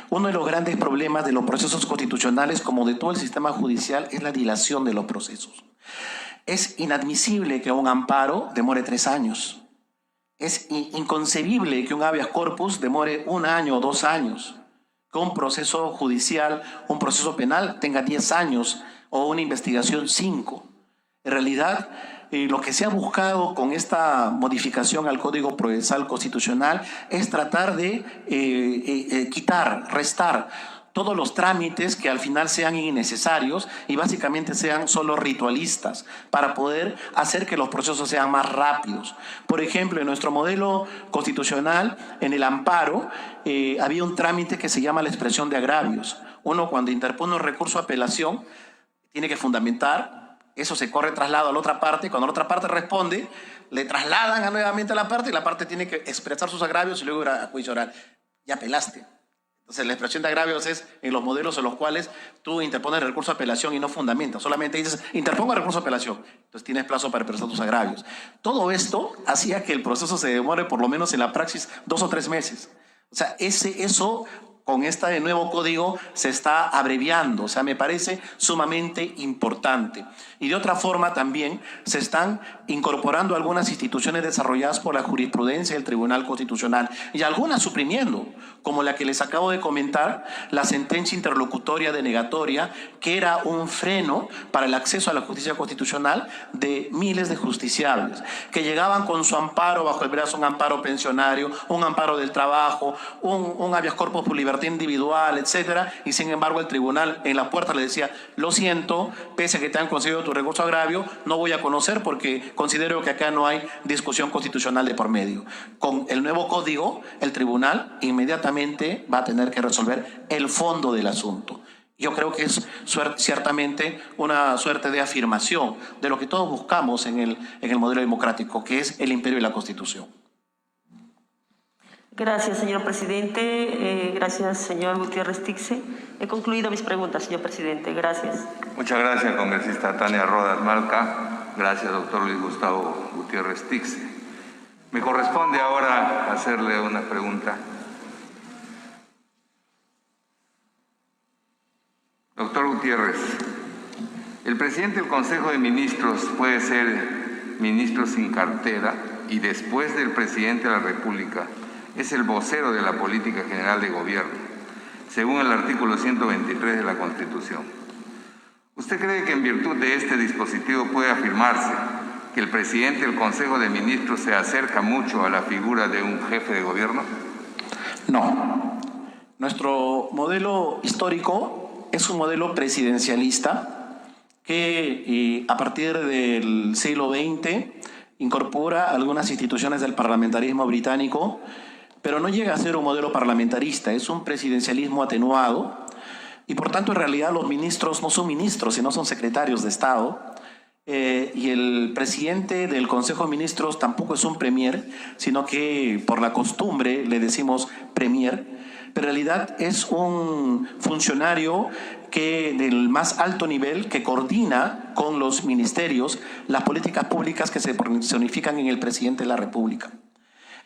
Uno de los grandes problemas de los procesos constitucionales, como de todo el sistema judicial, es la dilación de los procesos. Es inadmisible que un amparo demore 3 años. Es inconcebible que un habeas corpus demore 1 año o 2 años. Que un proceso judicial, un proceso penal tenga 10 años o una investigación 5. En realidad, lo que se ha buscado con esta modificación al Código Procesal Constitucional es tratar de quitar, restar todos los trámites que al final sean innecesarios y básicamente sean solo ritualistas para poder hacer que los procesos sean más rápidos. Por ejemplo, en nuestro modelo constitucional, en el amparo, había un trámite que se llama la expresión de agravios. Uno, cuando interpone un recurso de apelación, tiene que fundamentar, eso se corre traslado a la otra parte, cuando la otra parte responde, le trasladan nuevamente a la parte y la parte tiene que expresar sus agravios y luego ir a juicio oral. Ya apelaste. Entonces, la expresión de agravios es en los modelos en los cuales tú interpones el recurso de apelación y no fundamentas. Solamente dices, interpongo el recurso de apelación. Entonces, tienes plazo para expresar tus agravios. Todo esto hacía que el proceso se demore por lo menos en la praxis 2 o 3 meses. O sea, eso con este nuevo código se está abreviando. O sea, me parece sumamente importante. Y de otra forma también se están incorporando algunas instituciones desarrolladas por la jurisprudencia del Tribunal Constitucional y algunas suprimiendo, como la que les acabo de comentar, la sentencia interlocutoria denegatoria, que era un freno para el acceso a la justicia constitucional de miles de justiciables, que llegaban con su amparo bajo el brazo, un amparo pensionario, un amparo del trabajo, un habeas corpus por libertad individual, etcétera, y sin embargo el tribunal en la puerta le decía, lo siento, pese a que te han concedido tu recurso agravio, no voy a conocer porque considero que acá no hay discusión constitucional de por medio. Con el nuevo código, el tribunal inmediatamente va a tener que resolver el fondo del asunto. Yo creo que es ciertamente una suerte de afirmación de lo que todos buscamos en el modelo democrático, que es el imperio de la Constitución. Gracias, señor presidente. Gracias, señor Gutiérrez Tixe. He concluido mis preguntas, señor presidente. Gracias. Muchas gracias, congresista Tania Rodas Malca. Gracias, doctor Luis Gustavo Gutiérrez Tixe. Me corresponde ahora hacerle una pregunta. Doctor Gutiérrez, el presidente del Consejo de Ministros puede ser ministro sin cartera y después del presidente de la República es el vocero de la política general de gobierno, según el artículo 123 de la Constitución. ¿Usted cree que en virtud de este dispositivo puede afirmarse que el presidente del Consejo de Ministros se acerca mucho a la figura de un jefe de gobierno? No. Nuestro modelo histórico es un modelo presidencialista que a partir del siglo XX incorpora algunas instituciones del parlamentarismo británico, pero no llega a ser un modelo parlamentarista, es un presidencialismo atenuado y por tanto en realidad los ministros no son ministros, sino son secretarios de Estado y el presidente del Consejo de Ministros tampoco es un premier, sino que por la costumbre le decimos premier, pero en realidad es un funcionario que del más alto nivel que coordina con los ministerios las políticas públicas que se personifican en el presidente de la República.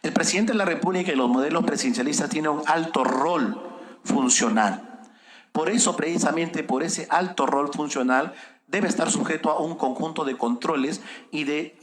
El presidente de la República y los modelos presidencialistas tienen un alto rol funcional. Por eso, precisamente por ese alto rol funcional, debe estar sujeto a un conjunto de controles y de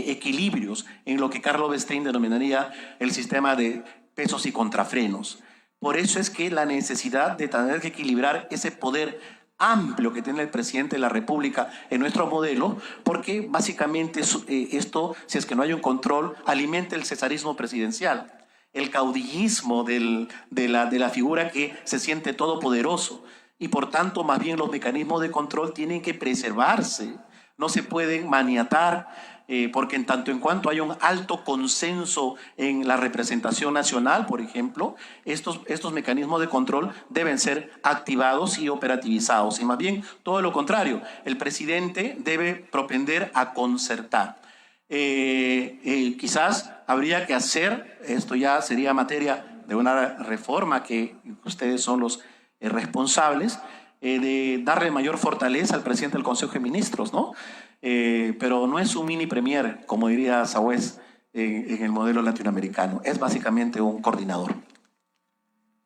equilibrios en lo que Carlos Bestein denominaría el sistema de pesos y contrafrenos. Por eso es que la necesidad de tener que equilibrar ese poder amplio que tiene el presidente de la República en nuestro modelo, porque básicamente esto, si es que no hay un control, alimenta el cesarismo presidencial, el caudillismo de la figura que se siente todopoderoso. Y por tanto, más bien los mecanismos de control tienen que preservarse, no se pueden maniatar porque en tanto en cuanto hay un alto consenso en la representación nacional, por ejemplo, estos mecanismos de control deben ser activados y operativizados. Y más bien, todo lo contrario, el presidente debe propender a concertar. Quizás habría que hacer, esto ya sería materia de una reforma que ustedes son los responsables, de darle mayor fortaleza al presidente del Consejo de Ministros, ¿no? Pero no es un mini premier, como diría Sahués en el modelo latinoamericano, es básicamente un coordinador.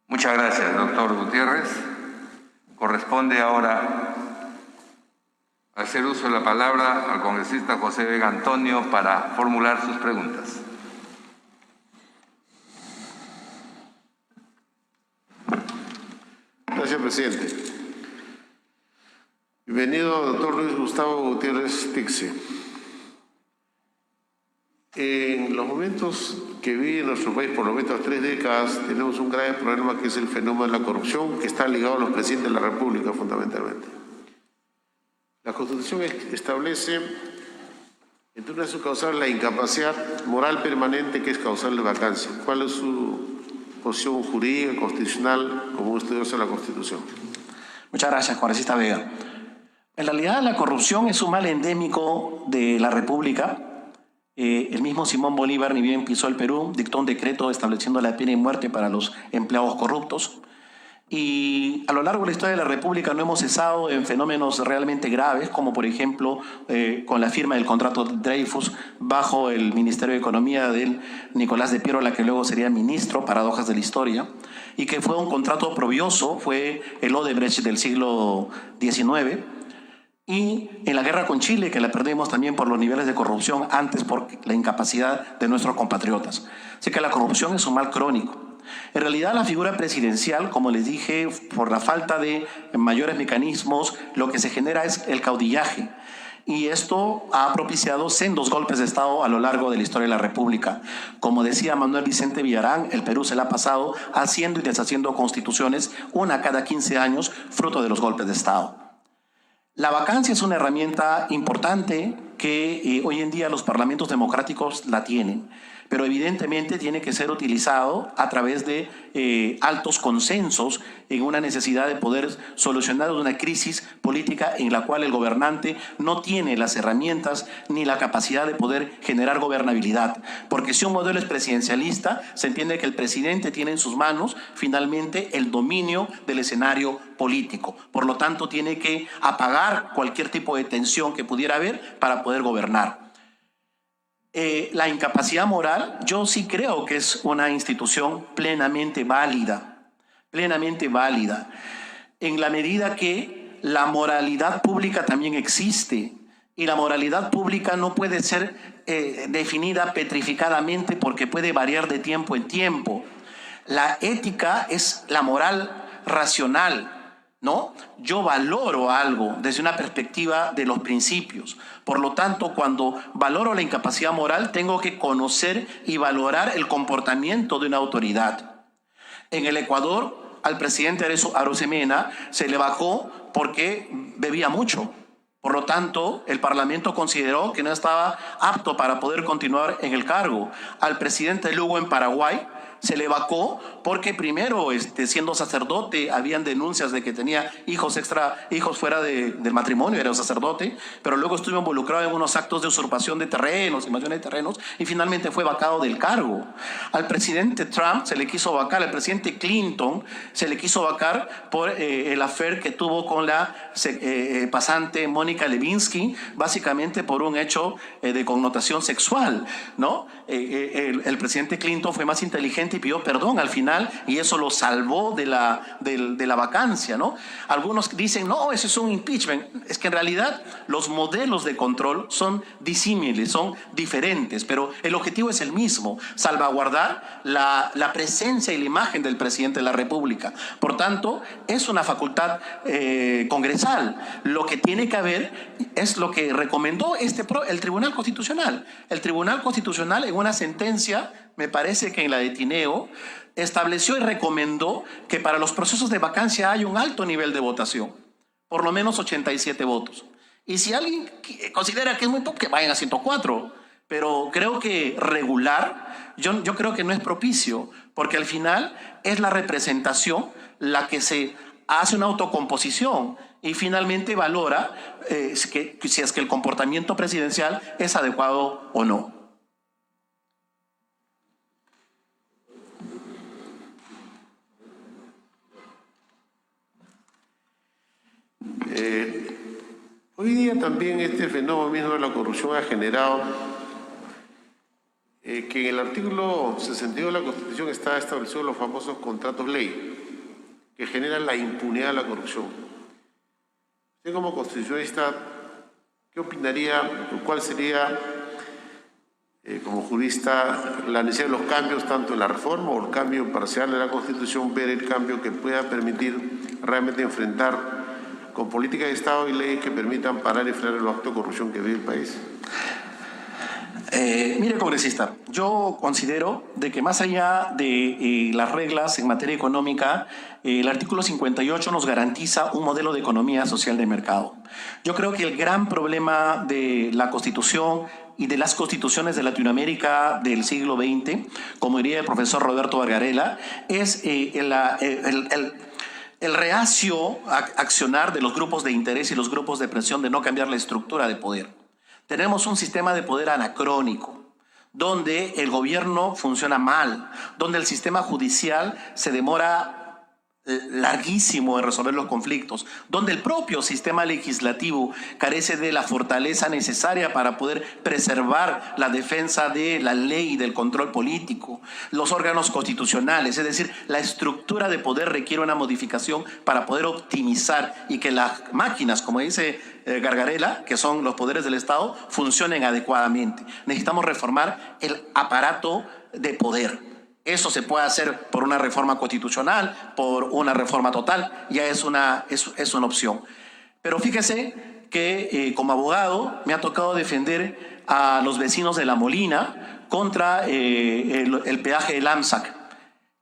Muchas gracias, doctor Gutiérrez. Corresponde ahora hacer uso de la palabra al congresista José Vega Antonio para formular sus preguntas. Gracias, presidente. Bienvenido, doctor Luis Gustavo Gutiérrez Tixe. En los momentos que vive nuestro país, por lo menos 3 décadas, tenemos un grave problema que es el fenómeno de la corrupción, que está ligado a los presidentes de la República fundamentalmente. La Constitución establece, entre una de sus causales, la incapacidad moral permanente, que es causal de vacancia. ¿Cuál es su posición jurídica, constitucional, como un estudioso de la Constitución? Muchas gracias, congresista Vega. En realidad, la corrupción es un mal endémico de la República. El mismo Simón Bolívar, ni bien pisó el Perú, dictó un decreto estableciendo la pena de muerte para los empleados corruptos. Y a lo largo de la historia de la República no hemos cesado en fenómenos realmente graves, como por ejemplo con la firma del contrato de Dreyfus bajo el Ministerio de Economía de Nicolás de Piero, la que luego sería ministro, paradojas de la historia, y que fue un contrato oprobioso, fue el Odebrecht del siglo XIX. Y en la guerra con Chile, que la perdimos también por los niveles de corrupción, antes por la incapacidad de nuestros compatriotas. Así que la corrupción es un mal crónico. En realidad, la figura presidencial, como les dije, por la falta de mayores mecanismos, lo que se genera es el caudillaje. Y esto ha propiciado sendos golpes de Estado a lo largo de la historia de la República. Como decía Manuel Vicente Villarán, el Perú se la ha pasado haciendo y deshaciendo constituciones, una cada 15 años, fruto de los golpes de Estado. La vacancia es una herramienta importante que hoy en día los parlamentos democráticos la tienen, pero evidentemente tiene que ser utilizado a través de altos consensos en una necesidad de poder solucionar una crisis política en la cual el gobernante no tiene las herramientas ni la capacidad de poder generar gobernabilidad. Porque si un modelo es presidencialista, se entiende que el presidente tiene en sus manos finalmente el dominio del escenario político. Por lo tanto, tiene que apagar cualquier tipo de tensión que pudiera haber para poder gobernar. La incapacidad moral, yo sí creo que es una institución plenamente válida, en la medida que la moralidad pública también existe, y la moralidad pública no puede ser definida petrificadamente porque puede variar de tiempo en tiempo. La ética es la moral racional, ¿no? Yo valoro algo desde una perspectiva de los principios. Por lo tanto, cuando valoro la incapacidad moral, tengo que conocer y valorar el comportamiento de una autoridad. En el Ecuador, al presidente Arosemena se le bajó porque bebía mucho. Por lo tanto, el Parlamento consideró que no estaba apto para poder continuar en el cargo. Al presidente Lugo en Paraguay se le vacó porque primero, siendo sacerdote, habían denuncias de que tenía hijos fuera del matrimonio, era un sacerdote, pero luego estuvo involucrado en unos actos de usurpación de terrenos, invasión de terrenos, y finalmente fue vacado del cargo. Al presidente Trump se le quiso vacar, al presidente Clinton se le quiso vacar por el affair que tuvo con la pasante Mónica Lewinsky, básicamente por un hecho de connotación sexual, ¿no? El presidente Clinton fue más inteligente y pidió perdón al final, y eso lo salvó de la vacancia, ¿no? Algunos dicen, no, eso es un impeachment. Es que en realidad los modelos de control son disímiles, son diferentes, pero el objetivo es el mismo: salvaguardar la presencia y la imagen del presidente de la República. Por tanto, es una facultad congresal. Lo que tiene que haber es lo que recomendó el Tribunal Constitucional. El Tribunal Constitucional, en una sentencia, me parece que en la de Tineo, estableció y recomendó que para los procesos de vacancia haya un alto nivel de votación, por lo menos 87 votos. Y si alguien considera que es muy poco, que vayan a 104. Pero creo que regular, yo creo que no es propicio, porque al final es la representación la que se hace una autocomposición y finalmente valora si es que el comportamiento presidencial es adecuado o no. Hoy día también este fenómeno mismo de la corrupción ha generado que en el artículo 62 de la Constitución está establecido los famosos contratos ley, que generan la impunidad de la corrupción. Usted como constitucionalista, ¿qué opinaría, cuál sería, como jurista, la necesidad de los cambios, tanto en la reforma o el cambio parcial de la Constitución, ver el cambio que pueda permitir realmente enfrentar con políticas de Estado y leyes que permitan parar y frenar los actos de corrupción que vive el país? Mire, congresista, yo considero de que más allá de las reglas en materia económica, el artículo 58 nos garantiza un modelo de economía social de mercado. Yo creo que el gran problema de la Constitución y de las constituciones de Latinoamérica del siglo XX, como diría el profesor Roberto Vargarela, es el reacio accionar de los grupos de interés y los grupos de presión de no cambiar la estructura de poder. Tenemos un sistema de poder anacrónico, donde el gobierno funciona mal, donde el sistema judicial se demora larguísimo en resolver los conflictos, donde el propio sistema legislativo carece de la fortaleza necesaria para poder preservar la defensa de la ley y del control político, los órganos constitucionales, es decir, la estructura de poder requiere una modificación para poder optimizar y que las máquinas, como dice Gargarela, que son los poderes del Estado, funcionen adecuadamente. Necesitamos reformar el aparato de poder. Eso se puede hacer por una reforma constitucional, por una reforma total, ya es una opción. Pero fíjese que como abogado me ha tocado defender a los vecinos de La Molina contra el peaje del AMSAC.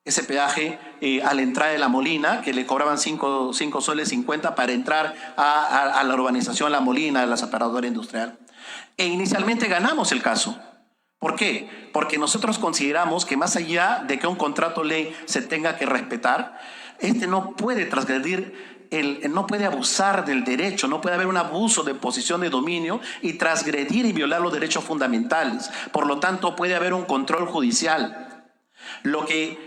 Ese peaje a la entrada de La Molina, que le cobraban 5 soles 50 para entrar a la urbanización La Molina, a la separadora industrial. E inicialmente ganamos el caso. ¿Por qué? Porque nosotros consideramos que más allá de que un contrato ley se tenga que respetar, no puede transgredir, no puede abusar del derecho, no puede haber un abuso de posición de dominio y transgredir y violar los derechos fundamentales. Por lo tanto, puede haber un control judicial. Lo que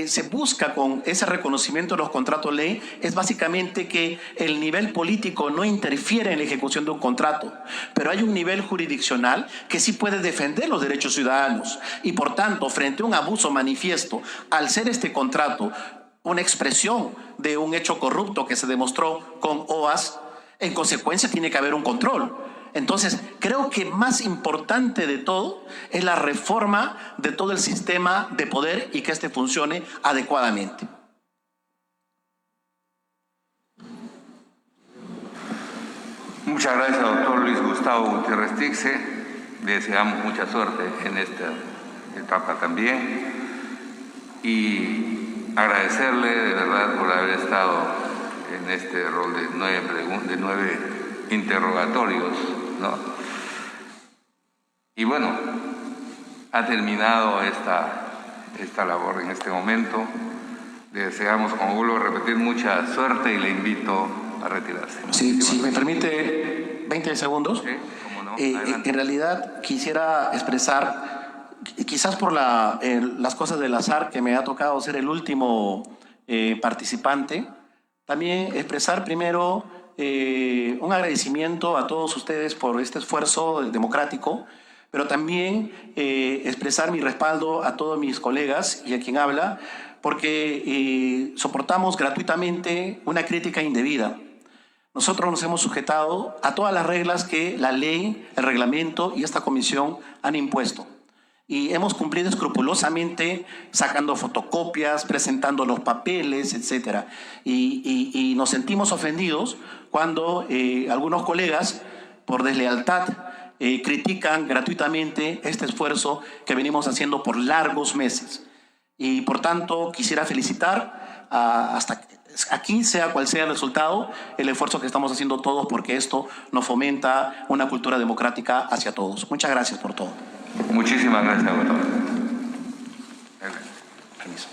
se busca con ese reconocimiento de los contratos ley es básicamente que el nivel político no interfiere en la ejecución de un contrato, pero hay un nivel jurisdiccional que sí puede defender los derechos ciudadanos y por tanto, frente a un abuso manifiesto, al ser este contrato una expresión de un hecho corrupto que se demostró con OAS, en consecuencia tiene que haber un control. Entonces, creo que más importante de todo es la reforma de todo el sistema de poder y que este funcione adecuadamente. Muchas gracias, doctor Luis Gustavo Gutiérrez Tixe. Le deseamos mucha suerte en esta etapa también. Y agradecerle de verdad por haber estado en este rol de 9 interrogatorios, ¿no? Y bueno, ha terminado esta labor en este momento. Le deseamos, como vuelvo a repetir, mucha suerte y le invito a retirarse. Sí, si me permite 20 segundos. Sí, cómo no. En realidad quisiera expresar, quizás por las cosas del azar que me ha tocado ser el último participante, también expresar primero un agradecimiento a todos ustedes por este esfuerzo democrático, pero también expresar mi respaldo a todos mis colegas y a quien habla, porque soportamos gratuitamente una crítica indebida. Nosotros nos hemos sujetado a todas las reglas que la ley, el reglamento y esta comisión han impuesto. Y hemos cumplido escrupulosamente sacando fotocopias, presentando los papeles, etc. Y nos sentimos ofendidos cuando algunos colegas, por deslealtad, critican gratuitamente este esfuerzo que venimos haciendo por largos meses. Y por tanto quisiera felicitar hasta aquí, sea cual sea el resultado, el esfuerzo que estamos haciendo todos porque esto nos fomenta una cultura democrática hacia todos. Muchas gracias por todo. Muchísimas gracias, doctor. Permiso.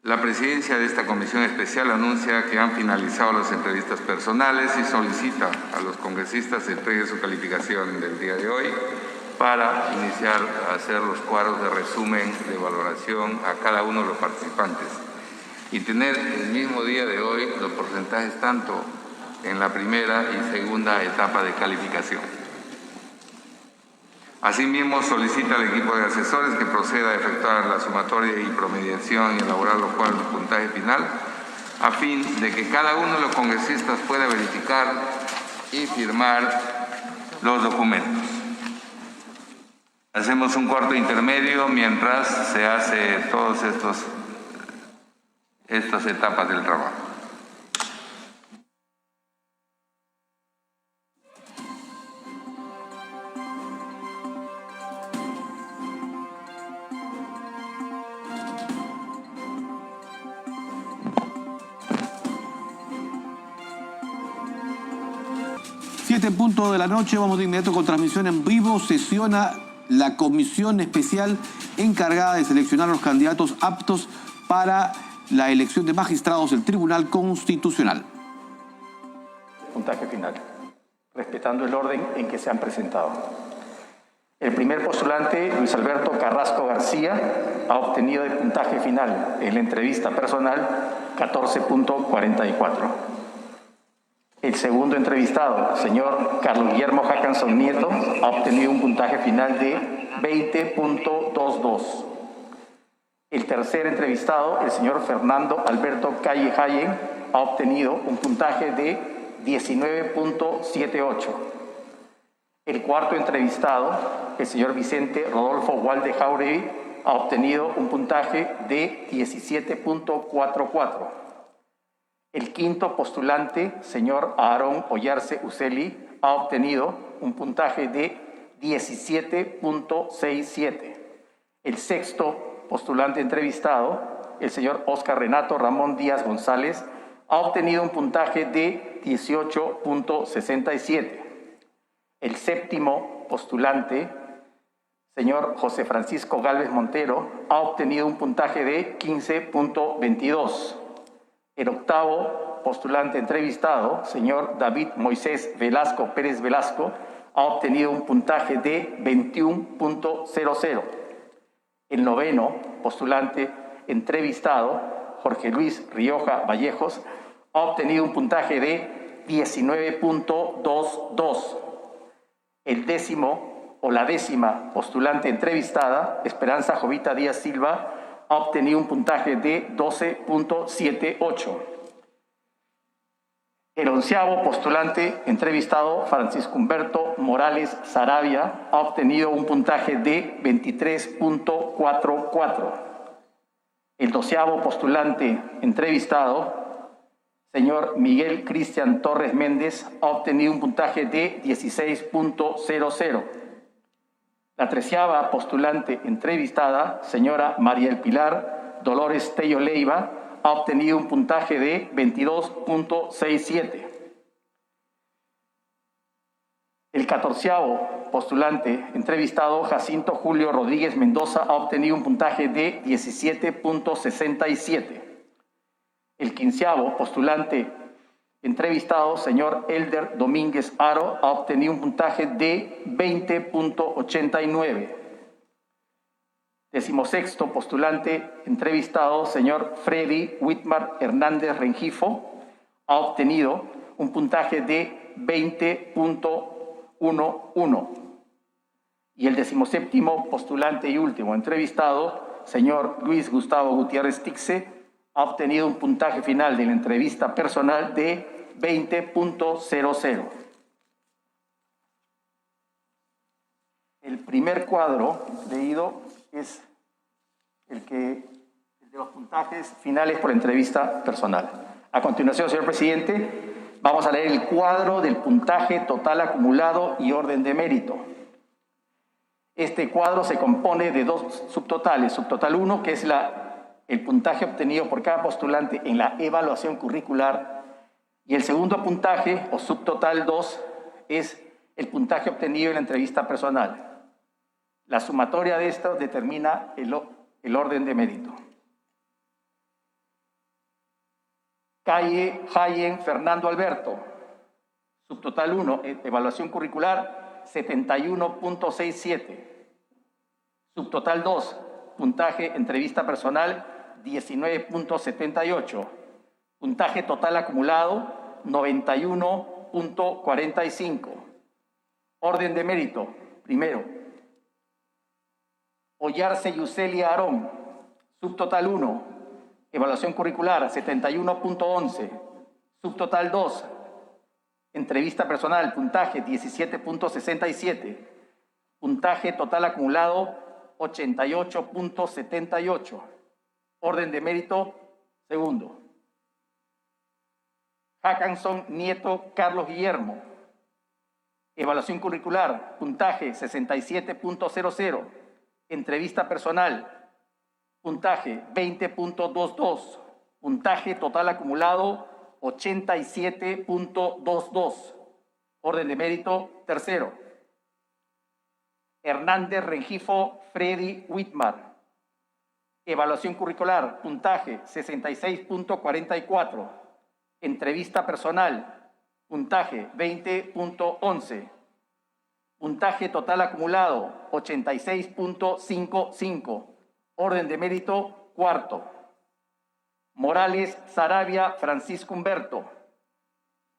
La presidencia de esta comisión especial anuncia que han finalizado las entrevistas personales y solicita a los congresistas entreguen su calificación del día de hoy para iniciar a hacer los cuadros de resumen de valoración a cada uno de los participantes y tener el mismo día de hoy los porcentajes tanto en la primera y segunda etapa de calificación. Asimismo, solicita al equipo de asesores que proceda a efectuar la sumatoria y promediación y elaborar los cuadros de puntaje final a fin de que cada uno de los congresistas pueda verificar y firmar los documentos. Hacemos un corto intermedio mientras se hace todas estas etapas del trabajo. En punto de la noche, vamos de inmediato con transmisión en vivo. Sesiona la comisión especial encargada de seleccionar los candidatos aptos para la elección de magistrados del Tribunal Constitucional. Puntaje final, respetando el orden en que se han presentado. El primer postulante, Luis Alberto Carrasco García, ha obtenido de puntaje final en la entrevista personal 14.44. El segundo entrevistado, señor Carlos Guillermo Hackanson Nieto, ha obtenido un puntaje final de 20.22. El tercer entrevistado, el señor Fernando Alberto Calle Hayen, ha obtenido un puntaje de 19.78. El cuarto entrevistado, el señor Vicente Rodolfo Walde Jauregui, ha obtenido un puntaje de 17.44. El quinto postulante, señor Aarón Ollarse Uceli, ha obtenido un puntaje de 17.67. El sexto postulante entrevistado, el señor Oscar Renato Ramón Díaz González, ha obtenido un puntaje de 18.67. El séptimo postulante, señor José Francisco Gálvez Montero, ha obtenido un puntaje de 15.22. El octavo postulante entrevistado, señor David Moisés Velasco Pérez Velasco, ha obtenido un puntaje de 21.00. El noveno postulante entrevistado, Jorge Luis Rioja Vallejos, ha obtenido un puntaje de 19.22. El décimo o la décima postulante entrevistada, Esperanza Jovita Díaz Silva, ha obtenido un puntaje de 12.78. El onceavo postulante entrevistado, Francisco Humberto Morales Saravia, ha obtenido un puntaje de 23.44. El doceavo postulante entrevistado, señor Miguel Cristian Torres Méndez, ha obtenido un puntaje de 16.00. La treceava postulante entrevistada, señora María El Pilar Dolores Tello Leiva, ha obtenido un puntaje de 22.67. El catorceavo postulante entrevistado, Jacinto Julio Rodríguez Mendoza, ha obtenido un puntaje de 17.67. El quinceavo postulante entrevistado, señor Elder Domínguez Aro, ha obtenido un puntaje de 20.89. Decimosexto postulante entrevistado, señor Freddy Whitmar Hernández Rengifo, ha obtenido un puntaje de 20.11. Y el decimoséptimo postulante y último entrevistado, señor Luis Gustavo Gutiérrez Tixe, ha obtenido un puntaje final de la entrevista personal de 20.00. El primer cuadro leído es el de los puntajes finales por entrevista personal. A continuación, señor presidente, Vamos a leer el cuadro del puntaje total acumulado y orden de mérito. Este cuadro se compone de dos subtotales. Subtotal 1, que es el puntaje obtenido por cada postulante en la evaluación curricular, y el segundo puntaje, o subtotal 2, es el puntaje obtenido en la entrevista personal. La sumatoria de esto determina el orden de mérito. Calle Hayen Fernando Alberto, subtotal 1, evaluación curricular 71.67. Subtotal 2, puntaje entrevista personal 19.78. Puntaje total acumulado 91.45. Orden de mérito, primero. Ollarse Yucelia Aarón, subtotal 1, evaluación curricular 71.11. Subtotal 2, entrevista personal, puntaje 17.67. Puntaje total acumulado 88.78. Orden de mérito, segundo. Hackanson Nieto Carlos Guillermo, evaluación curricular, puntaje 67.00. Entrevista personal, puntaje 20.22. Puntaje total acumulado 87.22. Orden de mérito, tercero. Hernández Rengifo Freddy Whitmar, evaluación curricular, puntaje 66.44. Entrevista personal, puntaje 20.11. Puntaje total acumulado 86.55. Orden de mérito, cuarto. Morales Sarabia Francisco Humberto,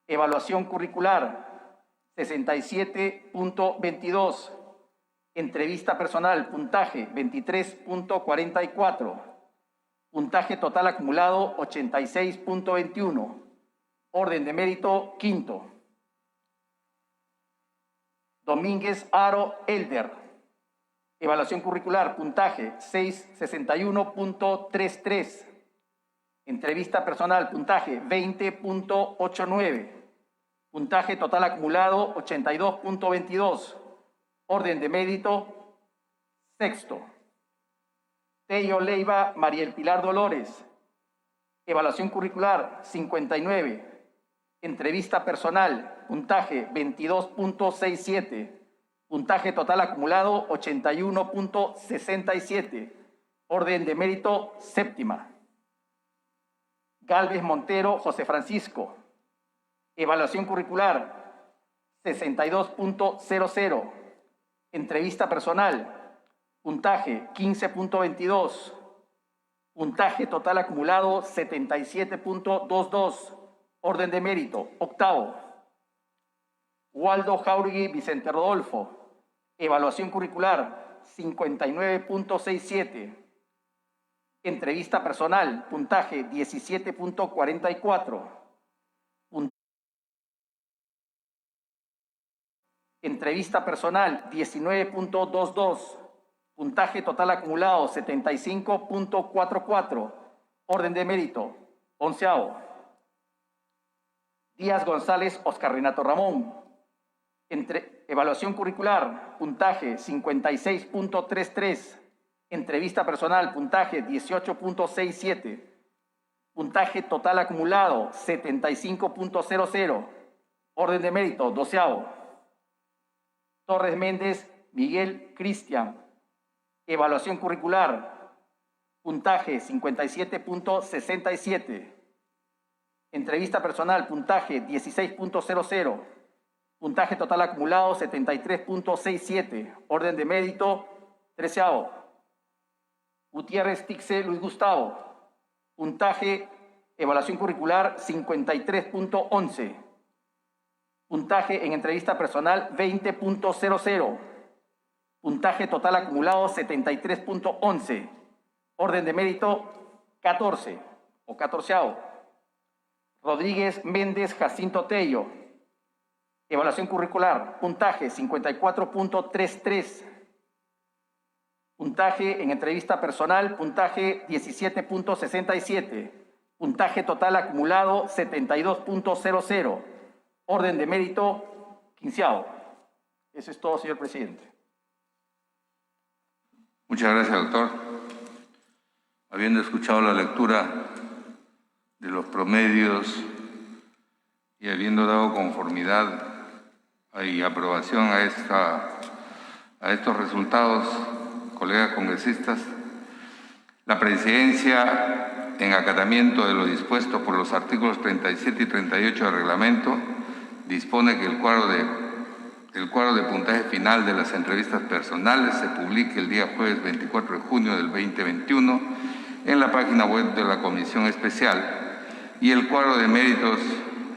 evaluación curricular 67.22. Entrevista personal, puntaje 23.44. Puntaje total acumulado 86.21. Orden de mérito, quinto. Domínguez Aro Elder, evaluación curricular, puntaje 661.33. Entrevista personal, puntaje 20.89. Puntaje total acumulado 82.22. Orden de mérito, sexto. Tello Leiva Mariel Pilar Dolores, evaluación curricular 59. Entrevista personal, puntaje 22.67. Puntaje total acumulado 81.67. Orden de mérito, séptima. Galvez Montero José Francisco, evaluación curricular 62.00. Entrevista personal, puntaje 15.22. Puntaje total acumulado 77.22. Orden de mérito, octavo. Waldo Jauregui Vicente Rodolfo, evaluación curricular 59.67. Entrevista personal, puntaje 17.44. Entrevista personal 19.22. Puntaje total acumulado 75.44. Orden de mérito, onceavo. Díaz González Oscar Renato Ramón, evaluación curricular, puntaje 56.33. Entrevista personal, puntaje 18.67. Puntaje total acumulado 75.00. Orden de mérito, doceavo. Torres Méndez Miguel Cristian, evaluación curricular, puntaje 57.67. Entrevista personal, puntaje 16.00. Puntaje total acumulado 73.67. Orden de mérito, treceavo. Gutiérrez Tixe Luis Gustavo, puntaje, evaluación curricular 53.11. Puntaje en entrevista personal 20.00. Puntaje total acumulado 73.11. Orden de mérito 14 o catorceavo. Rodríguez Méndez Jacinto Tello, evaluación curricular, puntaje 54.33. Puntaje en entrevista personal, puntaje 17.67. Puntaje total acumulado 72.00. Orden de mérito 15º. Eso es todo, señor presidente. Muchas gracias, doctor. Habiendo escuchado la lectura de los promedios y habiendo dado conformidad y aprobación a estos resultados, colegas congresistas, la Presidencia, en acatamiento de lo dispuesto por los artículos 37 y 38 del reglamento, dispone que el cuadro de puntaje final de las entrevistas personales se publique el día jueves 24 de junio del 2021 en la página web de la Comisión Especial y el cuadro de méritos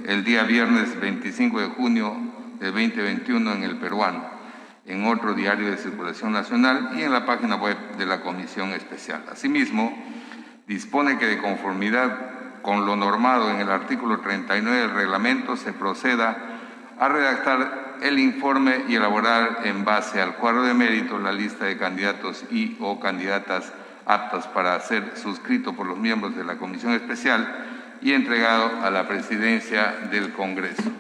el día viernes 25 de junio del 2021 en El Peruano, en otro diario de circulación nacional y en la página web de la Comisión Especial. Asimismo, dispone que de conformidad con lo normado en el artículo 39 del reglamento se proceda a redactar el informe y elaborar en base al cuadro de mérito la lista de candidatos y o candidatas aptas para ser suscrito por los miembros de la Comisión Especial y entregado a la Presidencia del Congreso.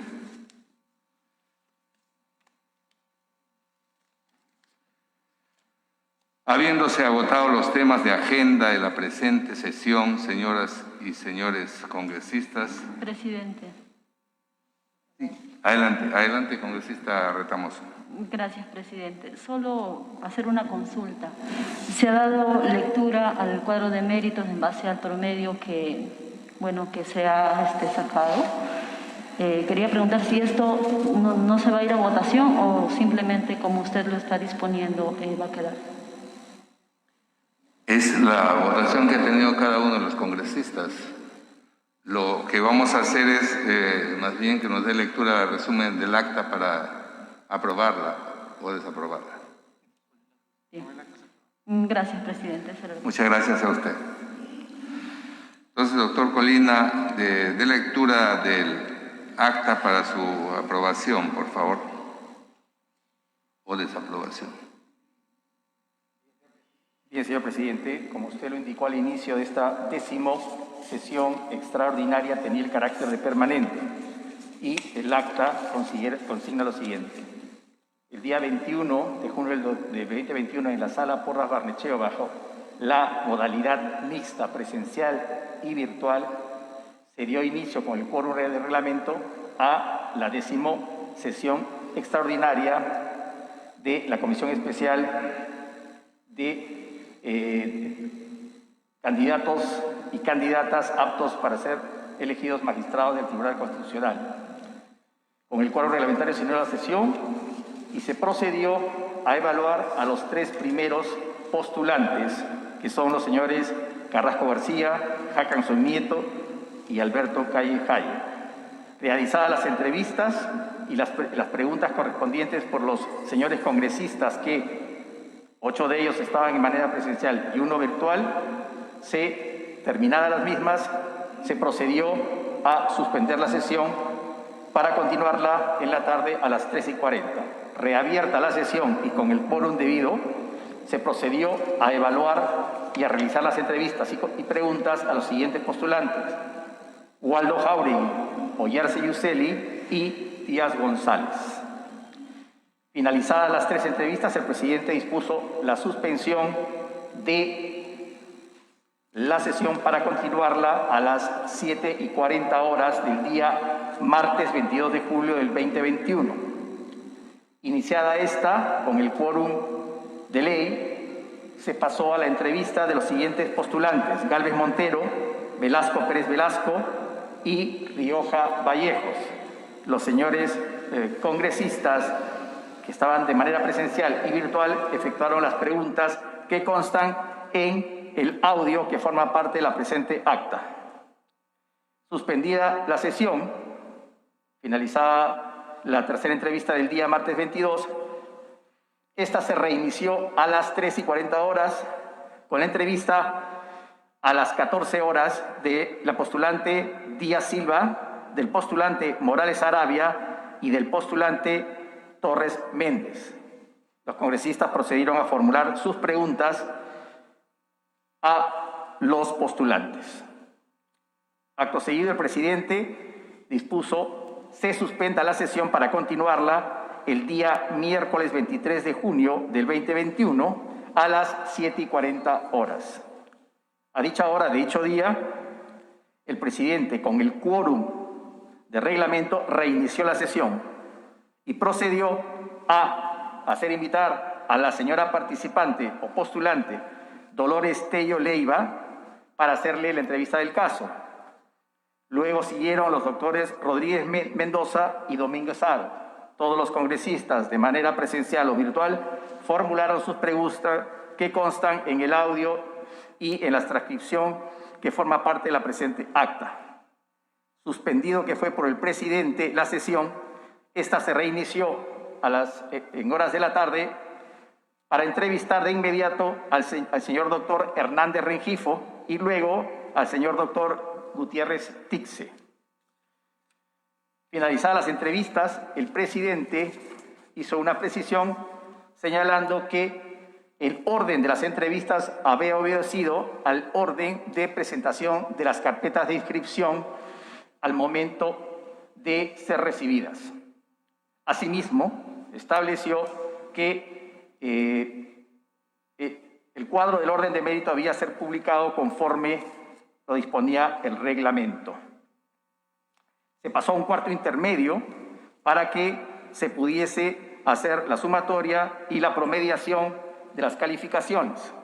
Habiéndose agotado los temas de agenda de la presente sesión, señoras y señores congresistas. Presidente. Adelante, congresista Retamoso. Gracias, presidente. Solo hacer una consulta. Se ha dado lectura al cuadro de méritos en base al promedio que se ha sacado. Quería preguntar si esto no se va a ir a votación o simplemente como usted lo está disponiendo va a quedar. Es la votación que ha tenido cada uno de los congresistas. Lo que vamos a hacer es más bien que nos dé lectura al resumen del acta para aprobarla o desaprobarla. Bien. Gracias, presidente. Muchas gracias a usted. Entonces, doctor Colina, de lectura del acta para su aprobación, por favor, o desaprobación. Bien, señor presidente, como usted lo indicó al inicio de esta 10ª sesión extraordinaria, tenía el carácter de permanente y el acta consigna lo siguiente. El día 21 de junio de 2021 en la sala Porras Barnechea bajo la modalidad mixta presencial y virtual se dio inicio con el quórum de reglamento a la 10ª sesión extraordinaria de la Comisión Especial de candidatos y candidatas aptos para ser elegidos magistrados del Tribunal Constitucional. Con el quórum reglamentario se inició la sesión y se procedió a evaluar a los 3 primeros postulantes, que son los señores Carrasco García, Hackanson Nieto y Alberto Calle Jaye. Realizadas las entrevistas y las preguntas correspondientes por los señores congresistas que 8 de ellos estaban en manera presencial y 1 virtual, terminadas las mismas, se procedió a suspender la sesión para continuarla en la tarde a las 13:40. Reabierta la sesión y con el quórum debido, se procedió a evaluar y a realizar las entrevistas y preguntas a los siguientes postulantes: Waldo Jauregui, Oyarce Yuseli y Díaz González. Finalizadas las 3 entrevistas, el presidente dispuso la suspensión de la sesión para continuarla a las 7:40 del día martes 22 de julio del 2021. Iniciada esta, con el quórum de ley, se pasó a la entrevista de los siguientes postulantes: Gálvez Montero, Velasco Pérez Velasco y Rioja Vallejos. Los señores congresistas que estaban de manera presencial y virtual efectuaron las preguntas que constan en el audio que forma parte de la presente acta. Suspendida la sesión, finalizada la 3ª entrevista del día martes 22, esta se reinició a las 13:40 con la entrevista a las 14 horas de la postulante Díaz Silva, del postulante Morales Arabia y del postulante Torres Méndez. Los congresistas procedieron a formular sus preguntas a los postulantes. Acto seguido, el presidente dispuso se suspenda la sesión para continuarla el día miércoles 23 de junio del 2021 a las 7:40 horas. A dicha hora de dicho día, el presidente, con el quórum de reglamento, reinició la sesión y procedió a hacer invitar a la señora participante o postulante Dolores Tello Leiva para hacerle la entrevista del caso. Luego siguieron los doctores Rodríguez Mendoza y Domínguez Aro. Todos los congresistas, de manera presencial o virtual, formularon sus preguntas que constan en el audio y en la transcripción que forma parte de la presente acta. Suspendido que fue por el presidente la sesión, esta se reinició en horas de la tarde para entrevistar de inmediato al señor doctor Hernández Rengifo y luego al señor doctor Gutiérrez Tixe. Finalizadas las entrevistas, el presidente hizo una precisión señalando que el orden de las entrevistas había obedecido al orden de presentación de las carpetas de inscripción al momento de ser recibidas. Asimismo, estableció que el cuadro del orden de mérito había ser publicado conforme lo disponía el reglamento. Se pasó a un cuarto intermedio para que se pudiese hacer la sumatoria y la promediación de las calificaciones.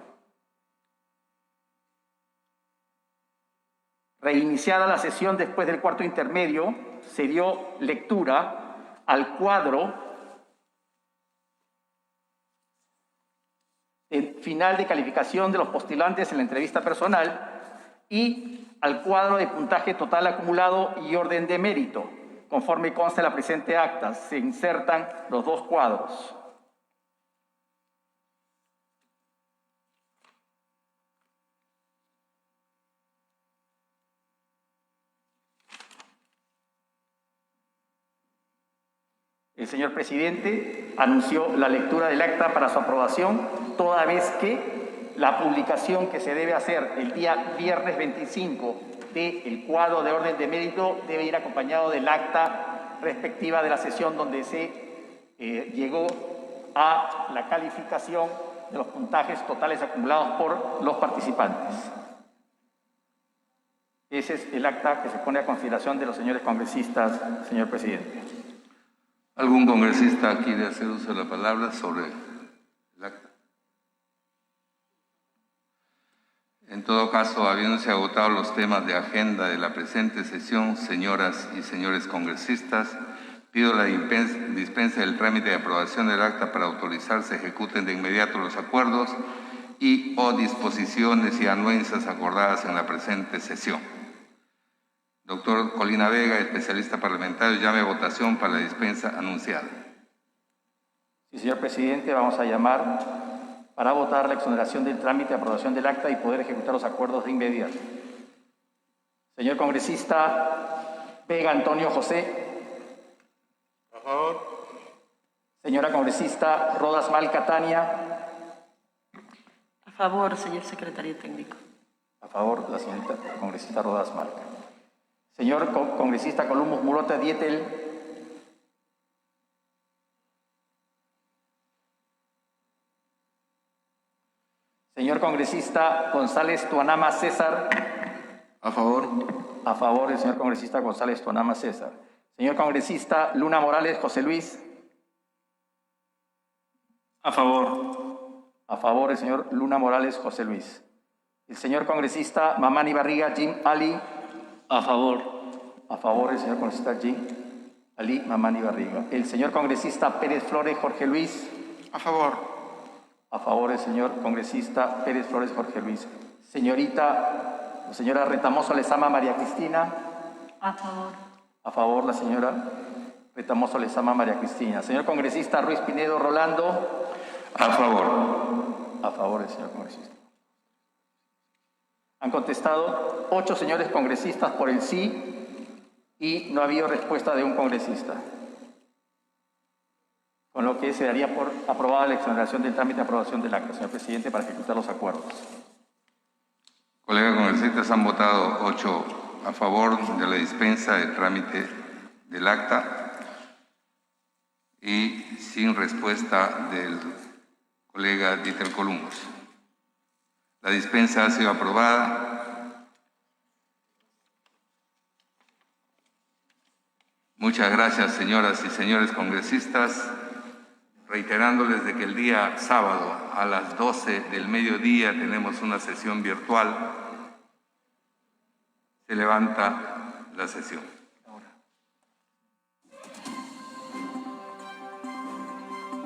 Reiniciada la sesión después del cuarto intermedio, se dio lectura al cuadro final de calificación de los postulantes en la entrevista personal y al cuadro de puntaje total acumulado y orden de mérito. Conforme consta en la presente acta, se insertan los dos cuadros. El señor presidente anunció la lectura del acta para su aprobación, toda vez que la publicación que se debe hacer el día viernes 25 del cuadro de orden de mérito debe ir acompañado del acta respectiva de la sesión donde se llegó a la calificación de los puntajes totales acumulados por los participantes. Ese es el acta que se pone a consideración de los señores congresistas, señor presidente. ¿Algún congresista quiere hacer uso de la palabra sobre el acta? En todo caso, habiéndose agotado los temas de agenda de la presente sesión, señoras y señores congresistas, pido la dispensa del trámite de aprobación del acta para autorizar se ejecuten de inmediato los acuerdos y o disposiciones y anuencias acordadas en la presente sesión. Doctor Colina Vega, especialista parlamentario, llame a votación para la dispensa anunciada. Sí, señor presidente, vamos a llamar para votar la exoneración del trámite de aprobación del acta y poder ejecutar los acuerdos de inmediato. Señor congresista Vega Antonio José. A favor. Señora congresista Rodas Mal Catania. A favor, señor secretario técnico. A favor, la señorita congresista Rodas Mal. Señor congresista Columbus Mulota Dietel. Señor congresista González Tuanama César. A favor. A favor, el señor congresista González Tuanama César. Señor congresista Luna Morales José Luis. A favor. A favor, el señor Luna Morales José Luis. El señor congresista Mamani Barriga Jim Ali. A favor. A favor, el señor congresista Jim Ali Mamani Barriga. El señor congresista Pérez Flores Jorge Luis. A favor. A favor, el señor congresista Pérez Flores Jorge Luis. Señora Retamoso Lezama María Cristina. A favor. A favor, la señora Retamoso Lezama María Cristina. Señor congresista Ruiz Pinedo Rolando. A favor. A favor, el señor congresista. Han contestado 8 señores congresistas por el sí y no ha habido respuesta de un congresista. Con lo que se daría por aprobada la exoneración del trámite de aprobación del acta, señor presidente, para ejecutar los acuerdos. Colegas congresistas, han votado 8 a favor de la dispensa del trámite del acta y sin respuesta del colega Dieter Columbus. La dispensa ha sido aprobada. Muchas gracias, señoras y señores congresistas, reiterándoles de que el día sábado a las 12 del mediodía tenemos una sesión virtual. Se levanta la sesión.